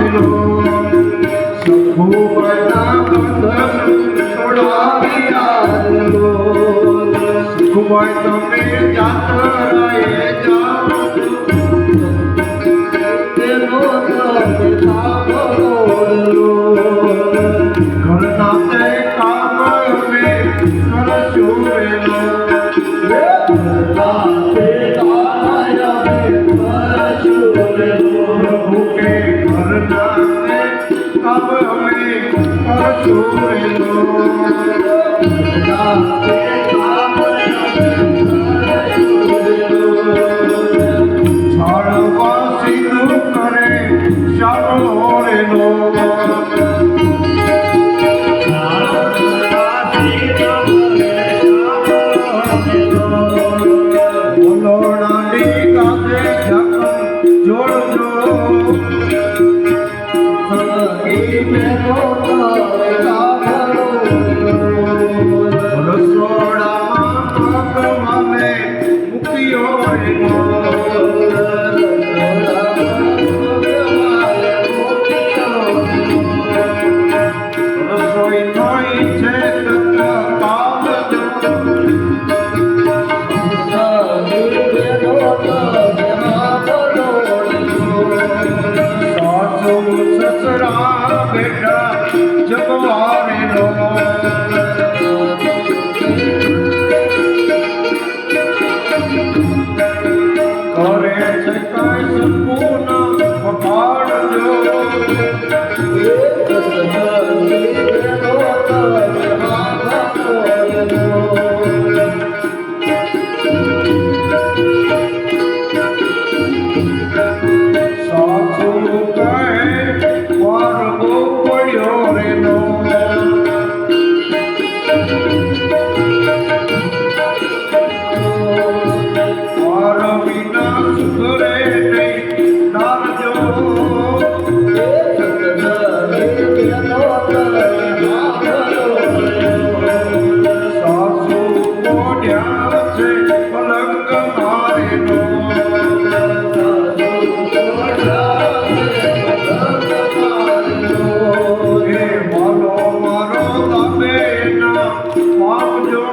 S1: જો હોય તમે જાત્રાએ જાઓ
S3: તેનો તમે સાંભળો
S1: ઘરના તે કામ અમે કરશું વેલો પ્રભુ કે ઘરના તે કામ અમે કરશું વેલો છાડવા સીધું કરે શાળો રેલો બોલોડાની કાંધે ઝકમ જોડજો રસોડામાં ભગવાને મૂક્યો રેલો રસોઈ થઈ છે તત્કાલ સાસુ સસરા બેટા જગવારે લો કરે છે કઈ સંપૂર્ણ પકડજો સાસુ કહે મારવો પડ્યો રેલો મારા વિના સુધરે નહીં નારજો સાસુ મોઢ્યા છે પલંગ મારેલો હે મારો મારો તમે ના માપજો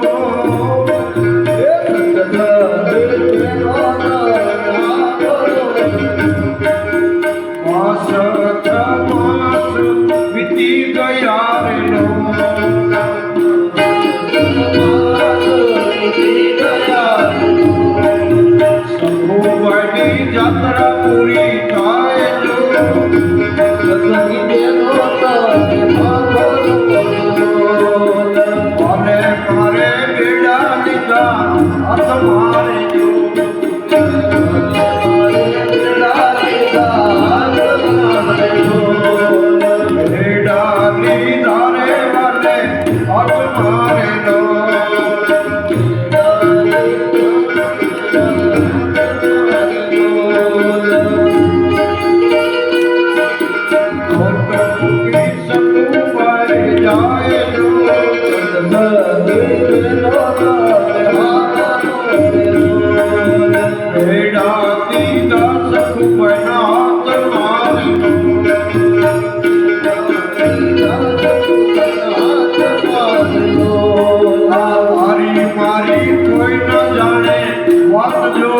S1: માસ માસ વીતી ગયા રેલો શંભુભાઈની જાત્રા પૂરી થાય જો મારે મારે બેડા લીધા હાથ મારે જો બેડા લીધા રે વાલે હાથ મારે લો મારી કોઈ ન જાણે વાત જો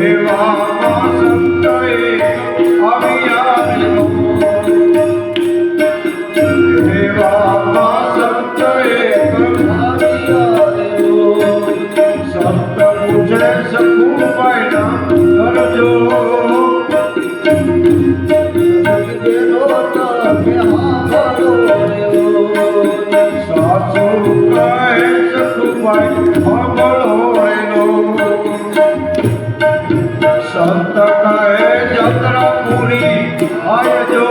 S1: એવામાં સંતોએ આવ્યા રેલો એવામાં સંતોએ સંત પૂછે શકુભાઈના કરજો સાસુ કહે શકુભાઈ સાંભળો રેલો સંત કહે જાત્રા પૂરી આવજો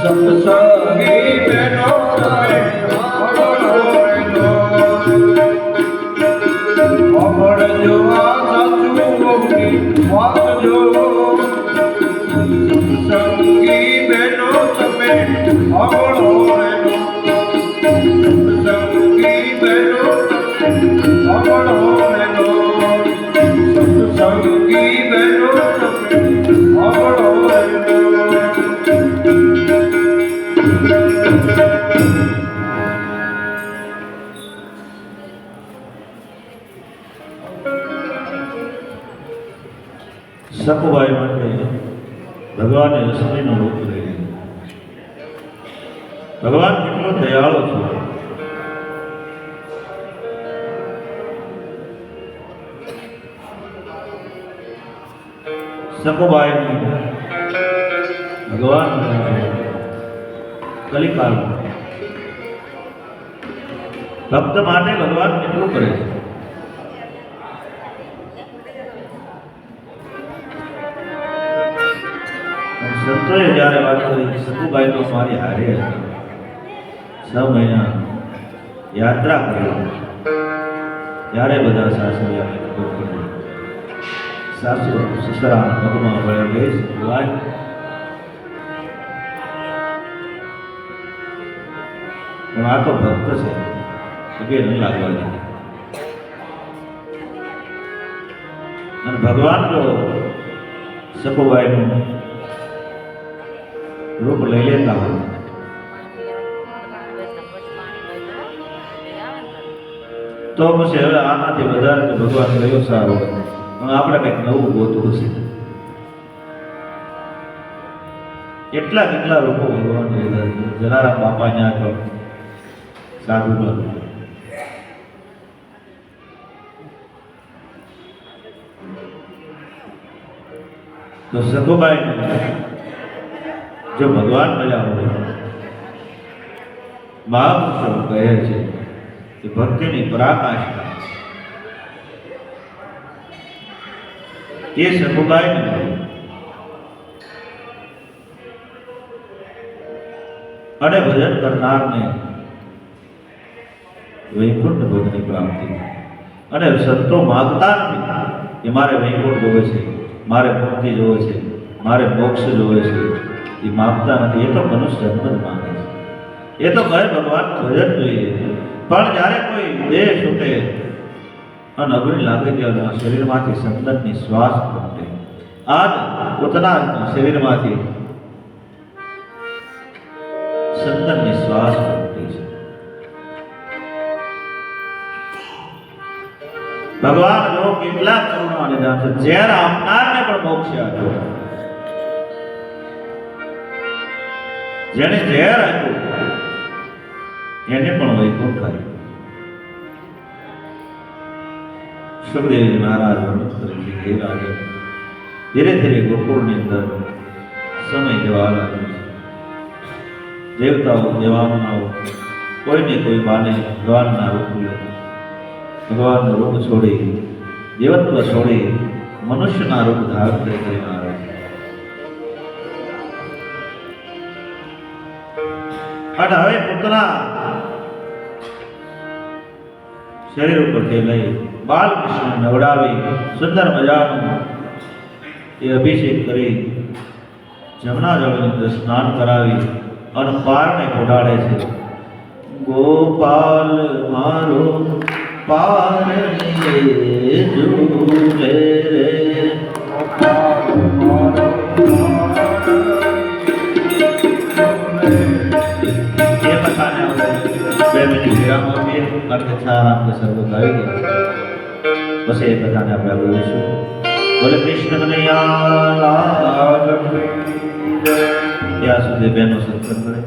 S1: સત્સંગી બેનો કહે સાંભળો રેલો સાંભળજો આ સાચું બહુની વાત જો સંગી બેનો તમે સાંભળો રેલો સંગી બેનો સાંભળો રેલો સંગી બેનો તમે સાંભળો રેલો
S2: સકુબાઈ માટે ભગવાને અશ્વિનું રૂપ લઈ લીધું. ભગવાન કેટલો દયાળુ છે. સકુબાઈ ભગવાન કલિકાળમાં ભક્ત માટે ભગવાન કેટલું કરે છે. સંતોએ જ્યારે વાત કરી સકુબાઈ તો મારી હારે હતી, 6 મહિના યાત્રા કરી, ત્યારે બધા સાસરિયાને ખબર પડી. સાસુ સસરા પગમાં વળ્યા ગઈ સકુબાઈ પણ આ તો ભક્ત છે, પગે ન લાગવા દીધી. અને ભગવાન જો સકુબાઈનું રૂપ લઈ લેતા હોય તો પછી હવે આનાથી વધારે તો ભગવાન કયો સારો હોય. પણ આપણે કંઈક નવું ગોતવું છે. કેટલા રૂપો ભગવાન લીધા છે. જલારામ બાપા ત્યાં તો સાધુ તો સકુબાઈ જો ભગવાન મળ્યા હોય, મહાપુરુષો કહે છે કે ભક્તિની પરાકાષ્ઠા એ સકુબાઈ અને ભજન કરનારને વૈકુંઠ ભોગની પ્રાપ્તિ. અને સંતો માગતા નથી કે મારે વૈકુંઠ જોવે છે, મારે મુક્તિ જોવે છે, મારે મોક્ષ જોવે છે. એ માગતા નથી. એ તો મનુષ્ય જન્મ જ માંગે છે. એ તો કહે ભગવાનનું ભજન જોઈએ. પણ જ્યારે કોઈ દેહ છૂટે અને અગ્નિ લાગે ત્યારે શરીરમાંથી સંતનની શ્વાસ છૂટે. આજ પોતાના શરીરમાંથી સંતનની શ્વાસ છૂટી છે. ભગવાન જો કેટલા કરુણા નિધાન છે. ઝેર આપનારને પણ મોક્ષ આપ્યો. જેને ઝેર આપ્યું એને પણ વૈકુંઠ આપ્યું. સુખદેવજી મહારાજ વર્ણન કરે છે કે રાજન ધીરે ધીરે ગોકુળની અંદર સમય જવા લાગ્યો છે. દેવતાઓ દેવાનાઓ કોઈને કોઈ બાને ભગવાનના રૂપ લે, ભગવાનનું રૂપ છોડી, દેવત્વ છોડી મનુષ્યના રૂપ ધારણ કરીને આવે છે. અને હવે પોતાના શરીર ઉપરથી લઈ બાલકૃષ્ણ નવડાવી સુંદર મજાનું એ અભિષેક કરી જમના જળની અંદર સ્નાન કરાવી અને પારને પોઢાડે છે. ગોપાલ મારો પાર ઝૂલે રે, એ બધાને આપણે 2 મિનિટ વિરામ આપીએ. અર્થચારામ કે સર્વ ગાઈ ગયા પછી એ બધાને આપણે બોલીશું. બોલે કૃષ્ણ કનૈયા ત્યાં સુધી બહેનો સત્સંગ કરે.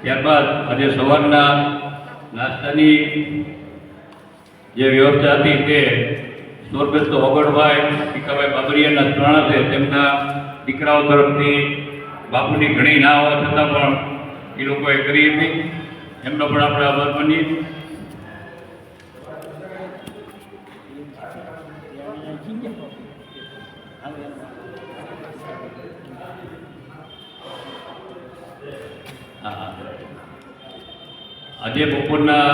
S4: ત્યારબાદ આજે સવારના નાસ્તાની જે વ્યવસ્થા હતી તે સ્વર્ગસ્થ ઓગણભાઈ ભીખાભાઈ બાબરિયાના સ્મરણા છે. તેમના દીકરાઓ તરફથી બાપુની ઘણી ના હોવા છતાં પણ એ લોકોએ કરી હતી. એમનો પણ આપણે આભાર માનીએ. આજે બપોરના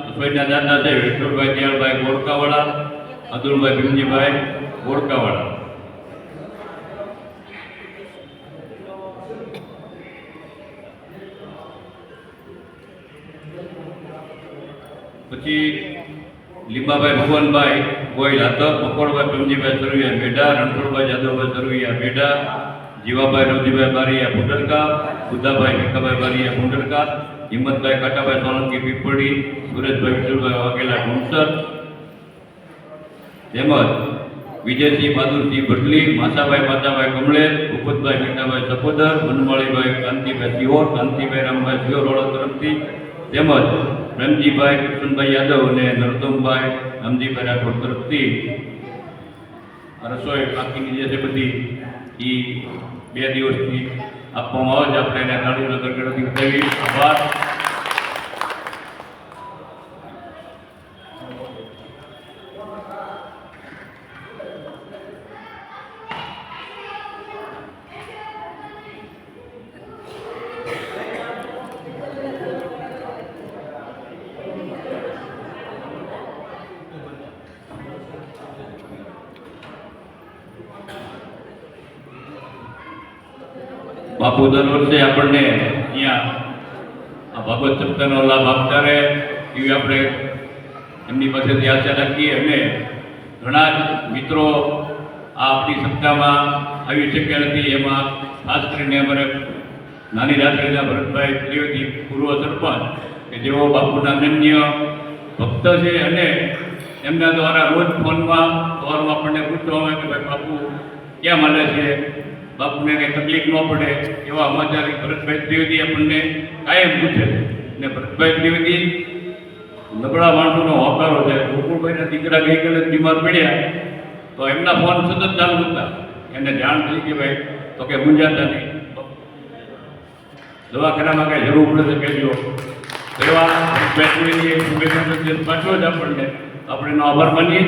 S4: રસોઈના દાદા છે વિઠ્ઠલભાઈ દયાળભાઈ ગોળકાવાળા, અતુલભાઈ ભીમજીભાઈ ગોળકાવાળા. પછી લીંબાભાઈ ભગવાનભાઈ ગોયલ હાથક, મકોડભાઈ પ્રમજીભાઈ સરવૈયા મેઢા, રણછોડભાઈ જાદવભાઈ સરવૈયા મેઢા, જીવાભાઈ રવજીભાઈ બારીયા ભૂંડરકા, બુદ્ધાભાઈ ભીખાભાઈ બારીયા ભૂંડરકા, હિંમતભાઈ કાટાભાઈ સોલંકી પીપળી, સુરેશભાઈ વિઠ્ઠલભાઈ વાઘેલા ઢોંસર, તેમજ વિજયસિંહ બહાદુરસિંહ ભટલી, માસાભાઈ માતાભાઈ કમળેર, ભૂપતભાઈ મીઠાભાઈ સપોદર, વનમાળીભાઈ કાંતિભાઈ સિહોર, કાંતિભાઈ રામભાઈ સિહોર રોડ તરફથી, તેમજ પ્રેમજીભાઈ કૃષ્ણભાઈ યાદવ અને નરોત્તમભાઈ રામજીભાઈ રાઠોડ તરફથી આ રસોઈ બાકીની જે છે બધી એ 2 દિવસથી આપવામાં આવે છે. આપણે એને તાળીઓના ગડગડાથી વધાવી આભાર. બાપુ દર વર્ષે આપણને અહીંયા આ ભાગવત સપ્તાહનો લાભ આપતા રહે એવી આપણે એમની પાસેથી આશા રાખીએ. અને ઘણા જ મિત્રો આ આપણી સપ્તાહમાં આવી શક્યા નથી. એમાં ખાસ કરીને અમારે નાની રાત્રિના ભરતભાઈ ત્રિવેદી પૂર્વ સરપંચ કે જેઓ બાપુના અનન્ય ભક્ત છે અને એમના દ્વારા રોજ ફોનમાં સવારમાં આપણને પૂછવામાં આવે કે ભાઈ બાપુ ક્યાં મળે છે, બાપુને કંઈ તકલીફ ન પડે એવા સમાચાર ભરતભાઈ ત્રિવેદી આપણને કાયમ પૂછે છે. અને ભરતભાઈ ત્રિવેદી નબળા માણસોનો હોકારો છે. ગોકુળભાઈના દીકરા ગઈકાલે બીમાર પડ્યા તો એમના ફોન સતત ચાલુ હતા. એને જાણ થઈ કે ભાઈ તો કે મૂંઝાતા નહીં, દવાખાનામાં કાંઈ જરૂર પડે તો કહેજો. તો એવા ભરતભાઈ ત્રિવેદીએ શુભેચ્છા પાછો જ આપણે એનો આભાર માનીએ.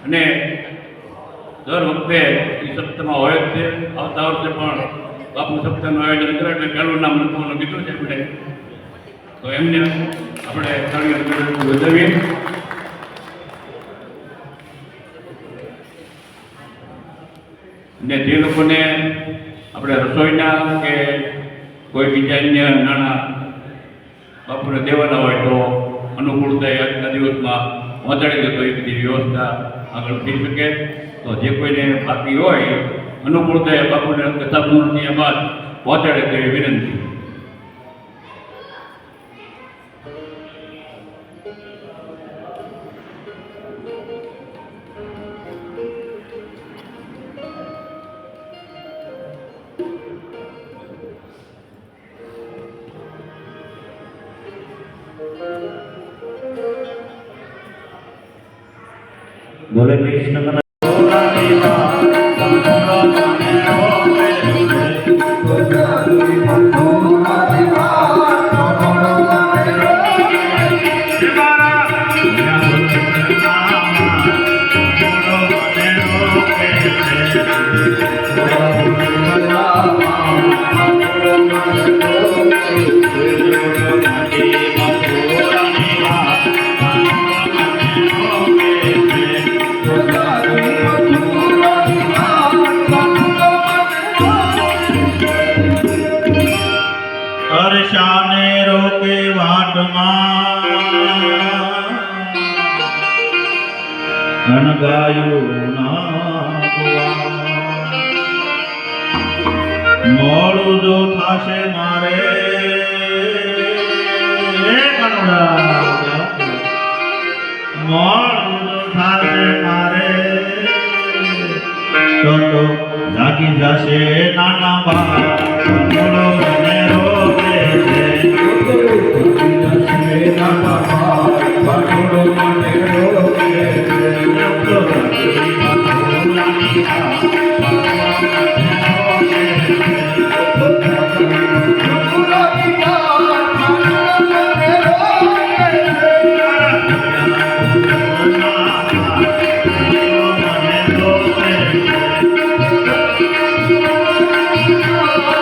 S4: અને દર વખતે એ સપ્તાહમાં હોય જ છે. આવતા વર્ષે પણ બાપુ સપ્તાહનું આયોજન કરે એટલે પહેલું નામ લખવાનું કીધું છે આપણે. તો એમને આપણે વધાવીએ. અને જે લોકોને આપણે રસોઈના કે કોઈ બીજા અન્ય નાણાં બાપુને દેવાના હોય તો અનુકૂળતા આજના દિવસમાં પહોંચાડી દે તો એ બધી વ્યવસ્થા આગળ થઈ શકે. તો જે કોઈને બાકી હોય અનુકૂળતા બાપુને કથા પૂર્ણ થયા બાદ પહોંચાડે તેવી વિનંતી.
S2: બોલે કૃષ્ણ શાને રોકે વાટમાં ઘનગાયું ના મોડું જો થાશે મારે મોડું જો થાશે મારે તો જાગી જશે નાના બા મને રોકે
S3: Oh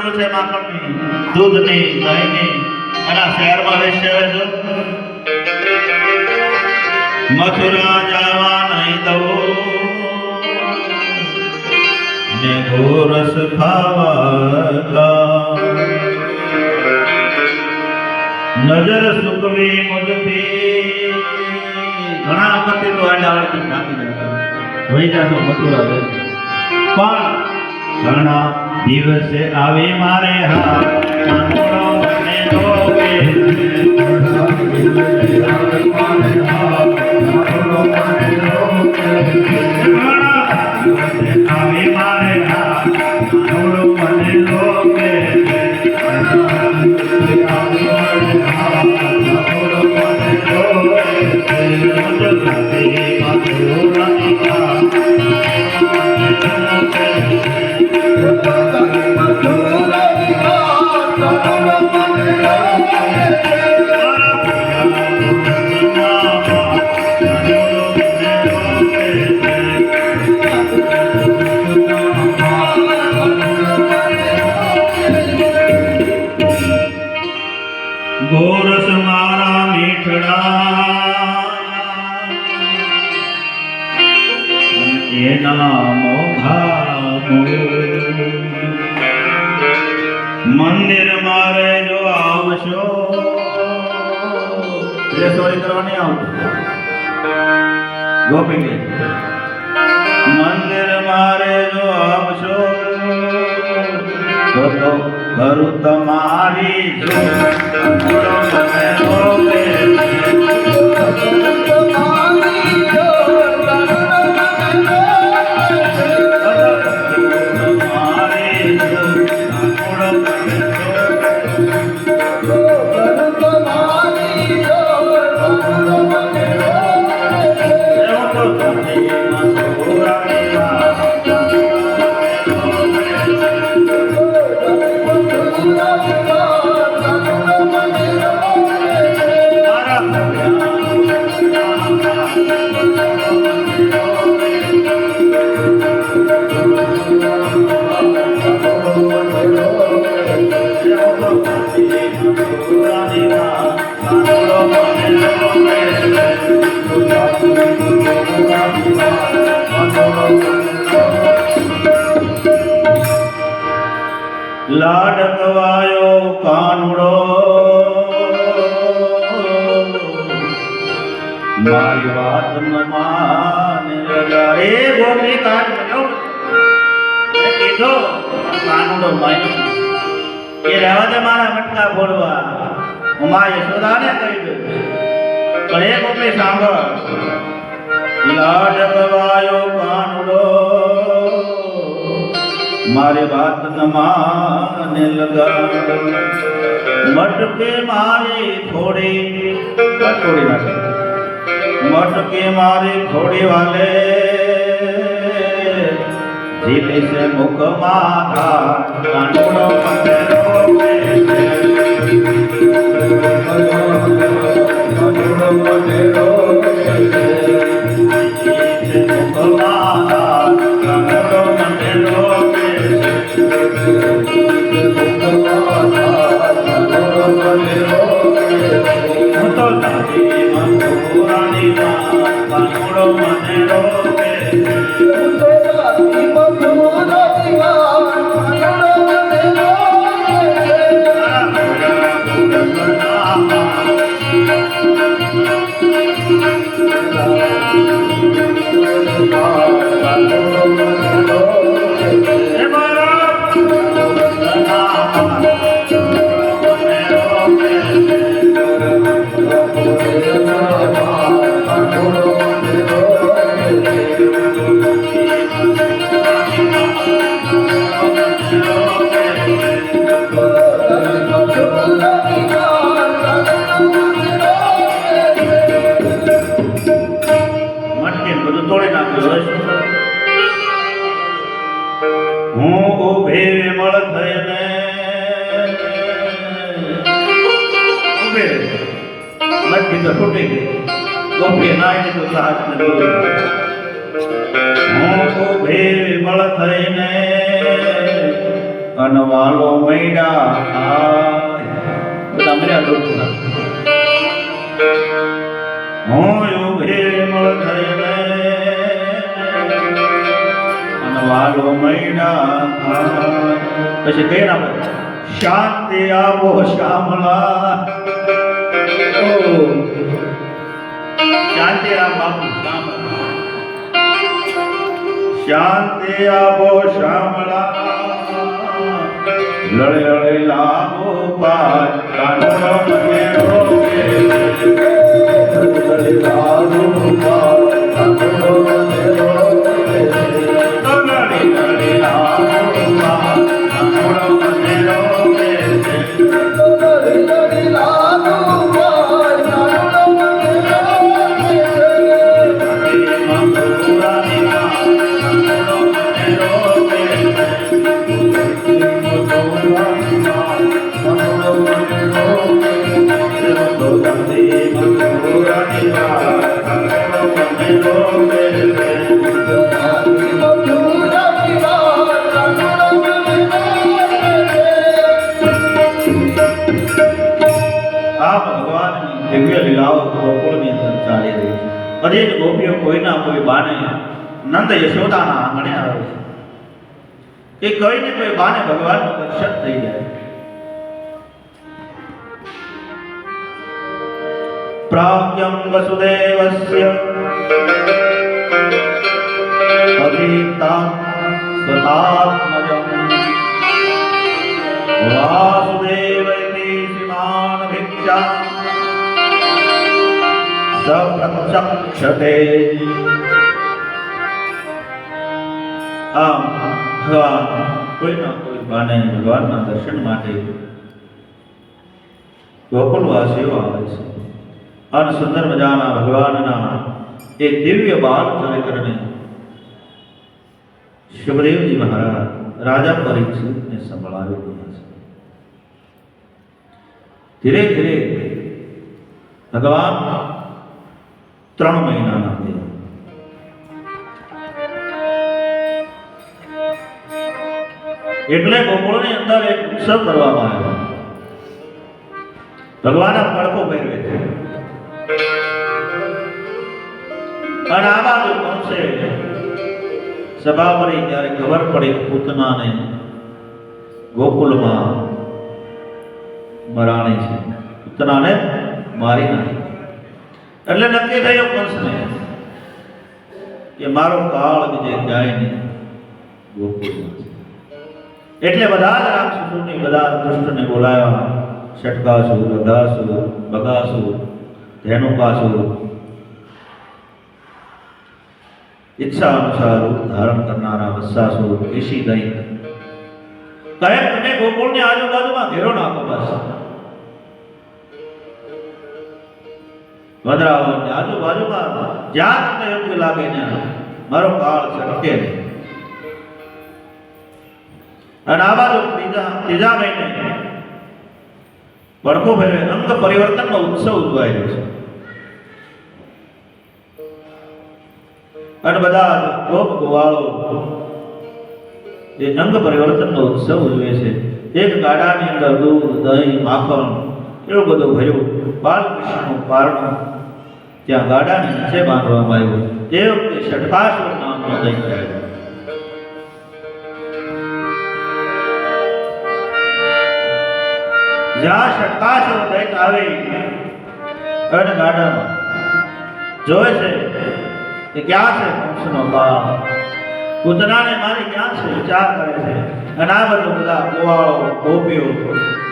S2: જરૂર છે માખણની, દૂધની, દહીંની, અને આ શહેરમાં વેચે છે. મથુરા જવા નહીં દઉં ને ગોરસ ખાવા, નજર સુકવી મુજથી. ઘણા વખતે તો આ ડાળથી નાખી જતા વહી જશો મથુરા વેચ, પણ ઘણા દિવસે આવે મારે હા કાનુડો મને રોકે. આવે મારે હા કાનુડો મને રોકે. ગોરસ મારા મીઠડા એના મોઘા મંદિર મારે જો આવશો એટલે સોરી કરવા નહીં આવતું ગોપી, મંદિર મારે જો આવશો તો ઘરું તમારી જો લાડકવાયો કાનુડો મારી વાત ન માને. એ ગોપી કાઢ કીધો કાનુડો માય એ રહેવા દે મારા મટકા ફોડવા, હું મા યશોદાને કહી દઉં. પણ એ ગોપી સાંભળ, લાડકવાયો કાનુડો મારી વાત ન માને લગા. મટકે મારી થોડી થોડી નાખે, મટકે મારી થોડી વાલે જીલે છે મુખ માથા કાનુડો મને રોકે. કાનુડો મને રોકે મુખ માથા કાનુડો મને રોકે. હું તો તારી મથુરાની કાનુડો મને રોકે. હું ઉભે મળ થઈને ઉભે મટકી તો તૂટી ગઈ, ગોપી નાઈ તો સાથ નથી. હું ઉભે મળ થઈને અનવાલો મૈડા બધા મળ્યા લોકો હું યુગે મળ થઈને અનવાલો મૈડા પછી કઈ ના શાંતિ આવો શ્યામળા શાંતિ રામ બાપુ શાંતિ આપો શ્યામળા લડે લડે લાગો પાર કાનૂનો મને રોકે લડે લાગો પાર કાનૂનો મને રોકે લડે લડે લાગો પાર કાનૂનો મને રોકે લડે લડે લાગો પાર કાનૂનો મને દિવ્ય લીલાઓ ગોકુળની અંદર ચાલી રહી છે. બધી જ ગોપીઓ કોઈના કોઈ બાને નંદ યશોદાના આંગણે આવે છે. એ કોઈને કોઈ બાને ભગવાનનું દર્શન થઈ જાય. પ્રાગ્યમ વસુદેવસ્ય અભીતા સ્વતાત્મજં વાસુદેવૈતિ શ્રીમાન ભિક્ષા સપ્રક્ષતે. આમ ભગવાન કોઈના કોઈ બાને ભગવાનના દર્શન માટે ગોકુળવાસીઓ આવે છે અને સુંદર મજાના ભગવાનના એ દિવ્ય બાલ ચરિત્રને શુભદેવજી મહારાજ રાજા પરીક્ષિતને સંભળાવી રહ્યા છે. ધીરે ધીરે ભગવાન 3 મહિનાના થયા. એટલે ગોકુળની અંદર એક ઉત્સવ કરવામાં આવ્યો. ભગવાન પડકો પહેરવે છે અને આ બાજુ કંસે સભા પડી ત્યારે ખબર પડી પૂતનાને ગોકુળમાં મરાણી છે, પૂતનાને મારી નાખી. એટલે નક્કી થયું કંસને કે મારો કાળ બીજે જાય નહીં, ગોકુળમાં છે. એટલે બધા જ રાક્ષસોની બધા દુષ્ટને બોલાવ્યા. ષટકાસુર, અઘાસુર, બગાસુર, ધેનુકાસુર ઈચ્છા અનુસાર રૂપ ધારણ કરનારા વત્સાસુર, કેશી દૈત કહે તમે ગોકુળની આજુબાજુમાં ઘેરો નાખો. બસ વદરાવનની આજુબાજુમાં જ્યાં તમને યોગ્ય લાગે ત્યાં મારો કાળ છટકે નહીં. અને આ બાજુ ત્રીજા મહિને પડકો ભેરવે અંગ પરિવર્તનનો ઉત્સવ ઉજવાઈ રહ્યો છે. અને બધા ગોપ ગોવાળો એ અંગ પરિવર્તનનો ઉત્સવ ઉજવે છે. એક ગાડાની અંદર દૂધ, દહીં, માખણ એવું બધું ભર્યું બાલકૃષ્ણનું પારણું ત્યાં ગાડાની નીચે બાંધવામાં આવ્યું. એ વખતે ષટકાસુર નામનો દૈત્ય આવ્યો. જ્યાં ષટકાસુર દૈત્ય આવે અને ગાડામાં જોવે છે કે ક્યાં છે કંસનો કાળ, પૂતનાને મારી ક્યાં છે વિચાર કરે છે. અને આ બધું બધા ગોવાળો ગોપીઓ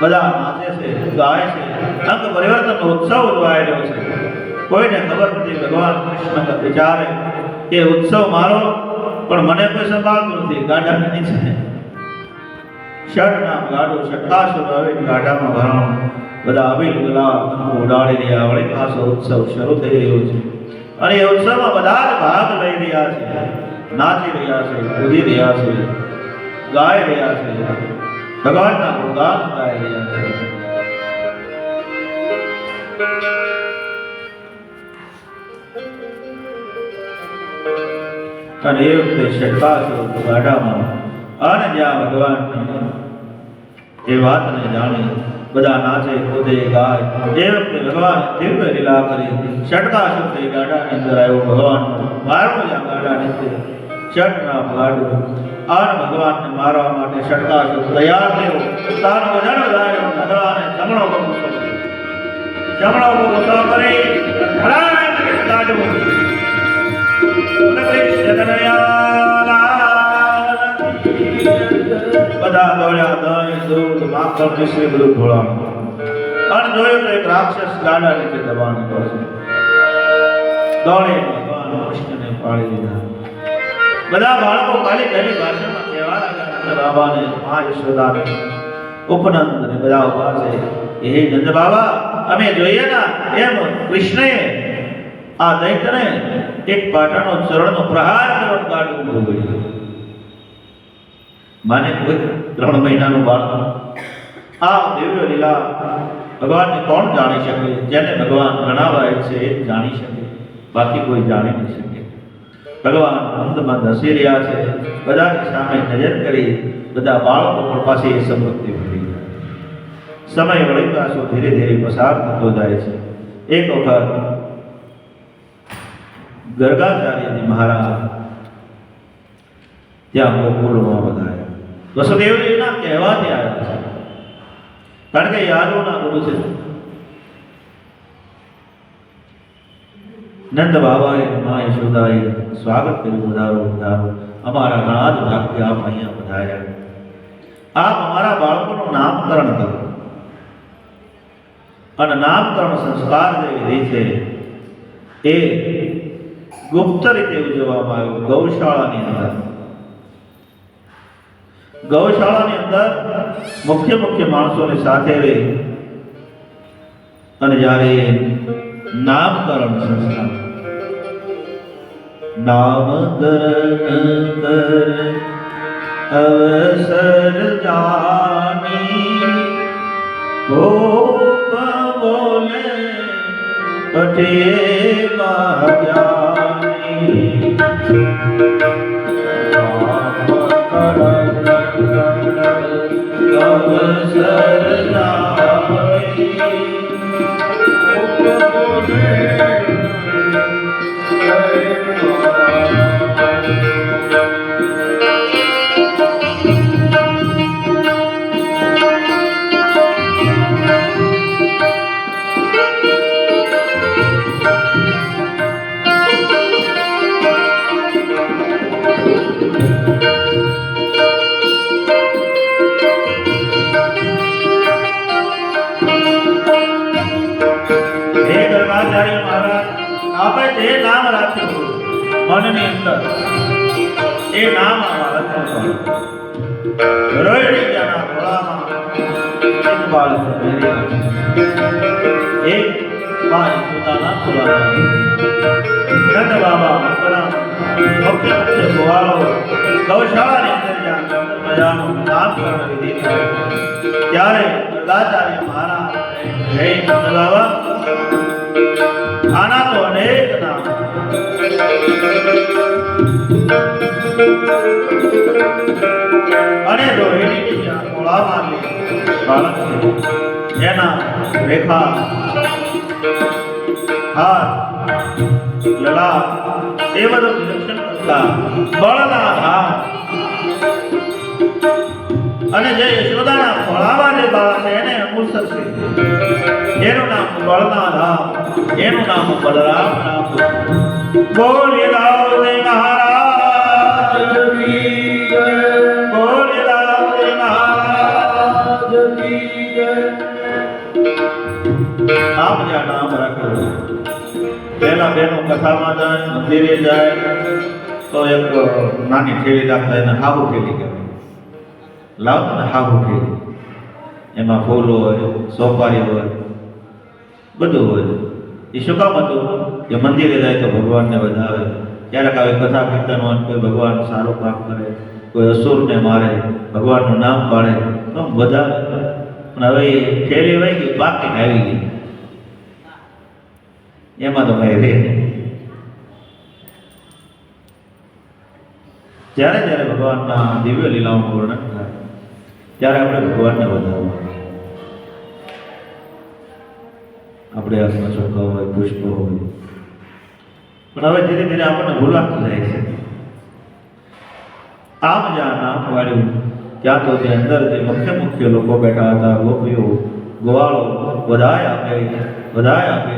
S2: બધા નાચે છે, ગાય છે. અંગ પરિવર્તનનો ઉત્સવ ઉજવાઈ રહ્યો છે. કોઈને ખબર નથી. ભગવાન કૃષ્ણ વિચારે કે ઉત્સવ મારો પણ મને કોઈ સંભાળતું નથી. ગાડાની નીચે ષડ નામ ગાડું ષટકાસુર આવે ગાડામાં ભરાણું બધા અબીલ ગુલાબ ઉડાડી રહ્યા. વળી પાછો ઉત્સવ શરૂ થઈ રહ્યો છે અને એ ઉત્સવમાં બધા જ ભાગ લઈ રહ્યા છે, નાચી રહ્યા છે, કૂદી રહ્યા છે, ગાઈ રહ્યા છે, ભગવાનના ગુણગાન ગાઈ રહ્યા છે. અને એ વખતે ષટકાસુર ગાડામાં અને જ્યાં ભગવાન એ વાતને જાણી બધા નાચે કૂદે ગાય. એ વખતે ભગવાન દિવ્ય લીલા કરી ષટકા શબ્દ ગાડાની અંદર આવ્યો. ભગવાન મારવું જ્યાં ગાડા નીચે ષટના ગાડું આન ભગવાનને મારવા માટે ષટકા શબ્દ તૈયાર થયો. તાનો વજન વધાર્યો. ભગવાને જમણો પગ કરી ધડાને ગાડું. બધા દોડ્યા દહીં દૂધ માખણ મિશ્રી બધું ઢોળાણું. અને જોયું તો એક રાક્ષસ ગાડા નીચે દબાણ કરશે. દોડી ભગવાન કૃષ્ણને પાડી દીધા. બધા બાળકો ખાલી ઘણી ભાષામાં કહેવા લાગ્યા બાબાને મા યશોદાને ઉપનંદ ને બધા ઉભા છે. હે નંદ બાબા અમે જોઈએ ના એમ કૃષ્ણએ આ દૈત્યને એક પાટાનો ચરણનો પ્રહાર કરવાનું ગાડું ભોગવ્યું. માને કોઈ 3 મહિનાનું બાળક આ દિવ્ય લીલા ભગવાનને કોણ જાણી શકે? જેને ભગવાન ગણાવાય છે એ જ જાણી શકે, બાકી કોઈ જાણી નહીં શકે. ભગવાન આનંદમાં ધસી રહ્યા છે. બધાની સામે નજર કરી બધા બાળકો પણ પાસે એ સમૃદ્ધિ મળી. સમય વળી પાછો ધીરે ધીરે પસાર થતો જાય છે. એક વખત ગર્ગાચાર્યજી મહારાજ ત્યાં ગોકુળમાં વધાર્યા. વસુદેવજીના કહેવાથી આવ્યા છે, કારણ કે યાદવના ગુરુ છે. નંદ બાબાએ મા યશોદાએ સ્વાગત કર્યું. વધારો વધારો, અમારા ઘણા જ ભાગ્ય આપ અહીંયા વધાર્યા. આપ અમારા બાળકોનું નામકરણ કરો. અને નામકરણ સંસ્કાર જે વિધિ છે એ ગુપ્ત રીતે ઉજવવામાં આવ્યું. ગૌશાળાની અંદર મુખ્ય માણસોને સાથે રહી અને જ્યારે નામકરણ સંસ્કાર નામકરણ કર અવસર જાની ગોપ બોલે પઠિયે મહાજ્ઞાની આપણે જે નામ રાખ્યું મનની અંદર એ નામ રોહિણી જાના ખોળામાં એક બાળક એક બાઈ પોતાના ખોળામાં નંદ બાબા મુખ્ય ગોવાળો ગૌશાળાની અંદર જ્યાં મજાનું નામકરણ વિધિ થાય ત્યારે ગર્ગાચાર્ય મહારાજ હે નંદ બાબા આના તો અનેક નામ અને રોહિણી જ્યાં ખોળામાં બાળક એના રેખા હાથ લલા એ બધું નિરીક્ષણ કરતા બળના હાથ અને જે યશોદાના ખોળામાં જે બાળક છે એને અનુસર છે. એનું નામ બળના ધામ, એનું નામ બલરામ નામ. બોલે રાવલે મહારાજ કી જય, બોલે રાવલે મહારાજ કી જય. આપ જ્યાં નામ રાખો પહેલા બેનો કથામાં જાય, મંદિરે જાય તો એક નાની થેલી રાખતા એને હાબુ થેલી કહેવાય. લાવતો ને હાબુ થેલી, એમાં ફૂલ હોય, સોપારી હોય, બધું હોય. એ શું કામ હતું કે મંદિરે જાય તો ભગવાનને વધાવે. ક્યારેક આવી કથા કીર્તન હોય, કોઈ ભગવાન સારું કામ કરે, કોઈ અસુરને મારે, ભગવાનનું નામ પાડે તો વધાવે. પણ હવે એ થેલી હોય કે બાકી આવી ગઈ, એમાં તો કઈ રહે. જ્યારે જ્યારે ભગવાનના દિવ્ય લીલાઓનું વર્ણન થાય ત્યારે આપણે ભગવાનને વધારવા. આપણે હાથમાં ચોખા હોય, પુષ્પ હોય, પણ હવે ધીરે ધીરે આપણને ભૂલાતું જાય છે. આમ જ્યાં નામ વાળ્યું ત્યાં તો તે અંદર જે મુખ્ય લોકો બેઠા હતા, ગોપીઓ ગોવાળો વધાય આપી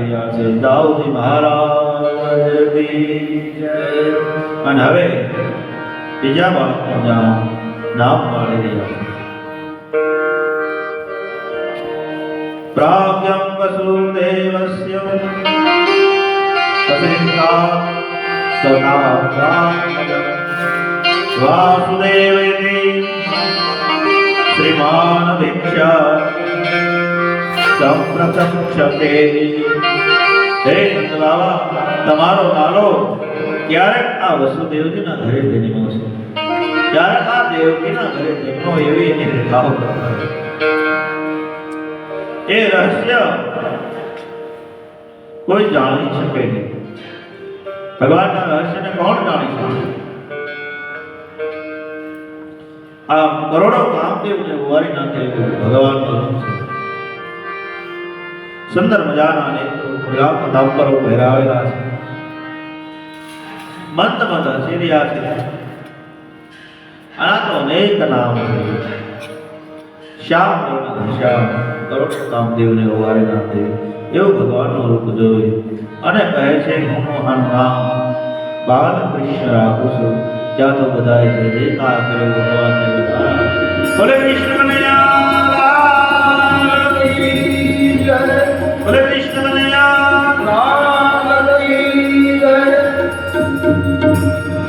S2: રહ્યા છે. દાઉદી મહારાજની જય. અને હવે બીજા બાળકો જ્યાં નામ વાળી રહ્યા છે. પ્રાગ્યમ વસુદેવસ્ય અસિંહાત સદાભાગમ વાસુદેવેતિ શ્રીમાન ભિક્ષા સંપ્રતક્ષતે. હે નંદ બાબા, તમારો લાલો ક્યારેક આ વસુદેવજીના ઘરે જન્મ્યો છે, ક્યારેક આ દેવકીના ઘરે જન્મ્યો, એવી એની રેખાઓ. એ રહસ્ય કોઈ જાણી શકે નહીં. ભગવાનના રહસ્યને કોણ જાણી શકે? આ કરોડો કામદેવને ઉવારી નાખે એવું ભગવાનનું છે. સુંદર મજાના નેત્રો પીતાંબરો પહેરાવેલા છે, મંદ મંદ હસીરિયા છે. આના તો અનેક નામ છે. શ્યામ વર્ણ શ્યામ, કરોડો કામદેવને ઉવારી નાખે એવું ભગવાનનું રૂપ જોઈ અને કહે છે હું આનું નામ બાલકૃષ્ણ રાખું છું. ત્યાં તો બધા જયકાર કર્યો ભગવાનને. બોલે કૃષ્ણ કનૈયા, બોલે કૃષ્ણ કનૈયા.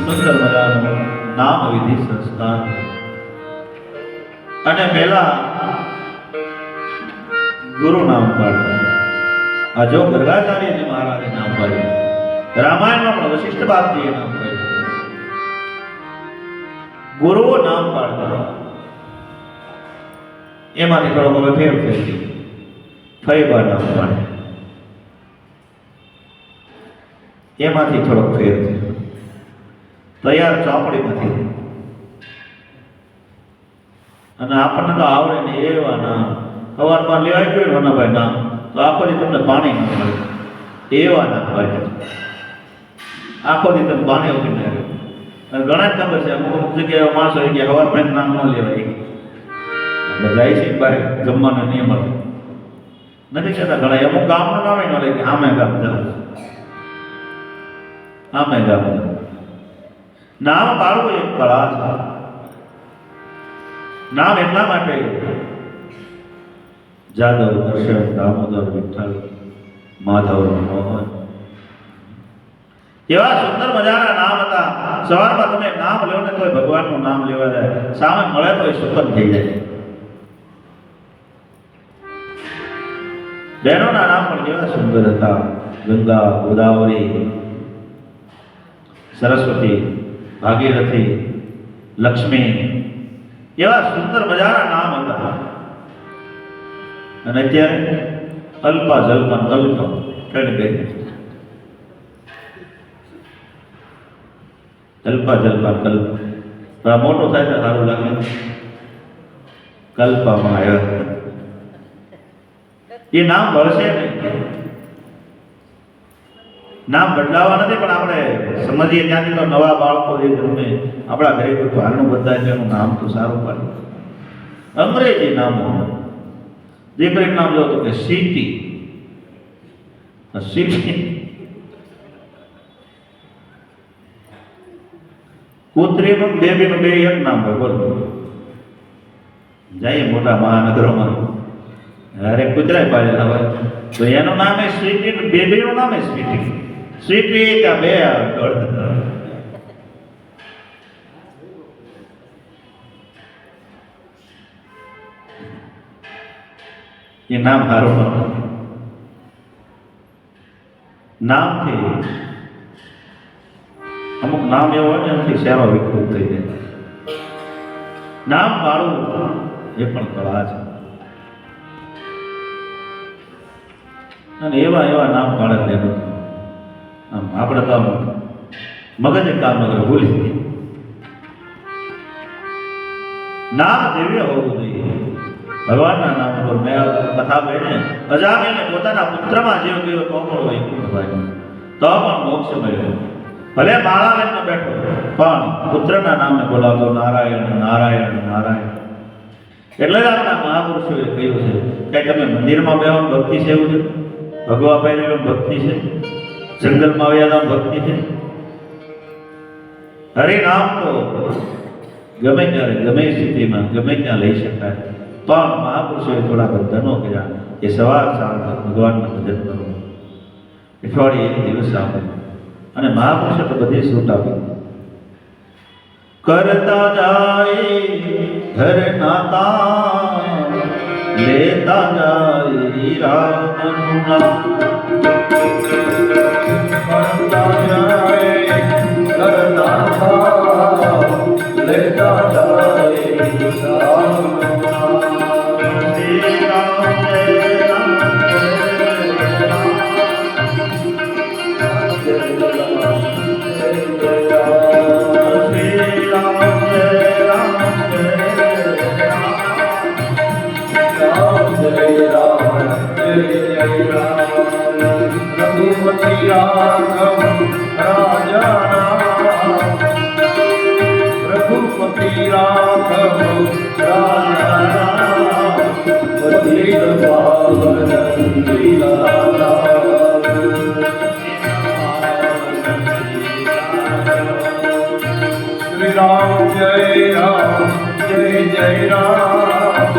S2: સુંદર મજાનું નામ વિધિ સંસ્કાર. અને પહેલા ગુરુ નામ પાડતા. આ જો ગર્ગાચાર્યજી મહારાજે નામ પાડ્યું, રામાયણમાં પણ વશિષ્ઠ બાપજીએ નામ પાડ્યું. ગુરુઓ નામ પાડતા. એમાંથી થોડોક હવે ફેર થઈ ગયો. ફૈબા નામ પાડે, એમાંથી થોડોક ફેર થયો. તૈયાર ચોપડીમાંથી. અને આપણને તો આવડે ને એવા નામ. સવારમાં લેવાય ગયું ને ભાઈ નામ, તો આખો દી તમને પાણી ન મળે એવા નામ પાડે. આખો દી તમે પાણી ઉભી ના રહ્યો. અને ઘણા જ ખબર છે, અમુક અમુક જગ્યાએ માણસો આવી ગયા સવાર પણ નામ ન લેવાય. એટલે જાય છે બહાર જમવાનો નહીં મળે. નથી કહેતા ઘણા અમુક ગામનું નામે ન લે કે આમે ગામ જવું, આમે ગામ જવું. નામ પાડવું એક કળા છે. નામ એટલા માટે જાદવ, દર્શન, દામોદર, વિઠ્ઠલ, માધવ, મોહન એવા સુંદર મજાના નામ હતા. સવારમાં તમે નામ લો ને તોય ભગવાનનું નામ લેવા જાય, સામે મળે તો સુપન થઈ જાય. બહેનોના નામ પણ કેવા સુંદર હતા. ગંગા, ગોદાવરી, સરસ્વતી, ભાગીરથી, લક્ષ્મી એવા સુંદર મજાના નામ હતા. અને અત્યારે અલ્પા જલ્પા કલ્પ કઈ ગઈ. અલ્પા જલ્પા કલ્પ મોટો થાય તો સારું લાગે. કલ્પામાં આવ્યા એ નામ ભળશે નહીં. નામ બદલાવા નથી, પણ આપણે સમજીએ ત્યાંથી તો નવા બાળકો જે જન્મે આપણા ઘરે કોઈ ભારનું બધાય છે એનું નામ તો સારું પડે. અંગ્રેજી નામો દીકરીનું નામ લો તો કે સીટી, સીટી. કૂતરીનું બેબીનું બે એક નામ હોય. બોલો જઈએ મોટા મહાનગરોમાં, અરે કૂતરાય પાડેલા હોય તો એનું નામ સ્વીટી, બેબીનું નામ સ્વીટી. સ્વીટી ત્યાં બે એ નામ સારું નામથી અમુક નામ એવો હોય ને એમથી શેરો વિકૃત થઈ જાય. નામ પાડવું એ પણ કળા છે. અને એવા એવા નામ પાડે લેવું. આમ આપણે તો મગજ કામ ન કરે, ભૂલી નામ દિવ્ય હોવું જોઈએ. ભગવાનના નામ પર મેં આ કથા કહીને અજામીને પોતાના પુત્રમાં જીવ ગયો તો પણ વૈકુંઠ ભાઈ, તો પણ મોક્ષ મળ્યો. ભલે માળા લઈને બેઠો પણ પુત્રના નામને બોલાવતો નારાયણ નારાયણ નારાયણ. એટલે જ આપણા મહાપુરુષોએ કહ્યું છે કે તમે મંદિરમાં બેહવાની ભક્તિ છે, એવું છે ભગવા પહેરેલું ભક્તિ છે, જંગલમાં આવ્યા ભક્તિ છે. હરિનામ તો ગમે ત્યારે ગમે સ્થિતિમાં ગમે ત્યાં લઈ શકાય, પણ મહાપુરુષોએ થોડા બંધનો કર્યા કે સવાર સાંજ ભગવાનનું ભજન કરો, અઠવાડિયે એક દિવસ આપો. અને મહાપુરુષે તો બધી છૂટ આપી. કરતા જાય ઘર નાતા લેતા જાય રામનું નામ.
S3: કરતા જાય ઘર નાતા લેતા જાય રામનું નામ.
S2: શ્રી રામ જય રામ જય રામ. શ્રી રામ જય રામ જય રામ.
S3: રઘુપતિ રાઘવ રાજા, રઘુપતિ રાઘવ રાજા, પતિત પાવન લીલા. શ્રી રામ જય રામ જય જય રામ.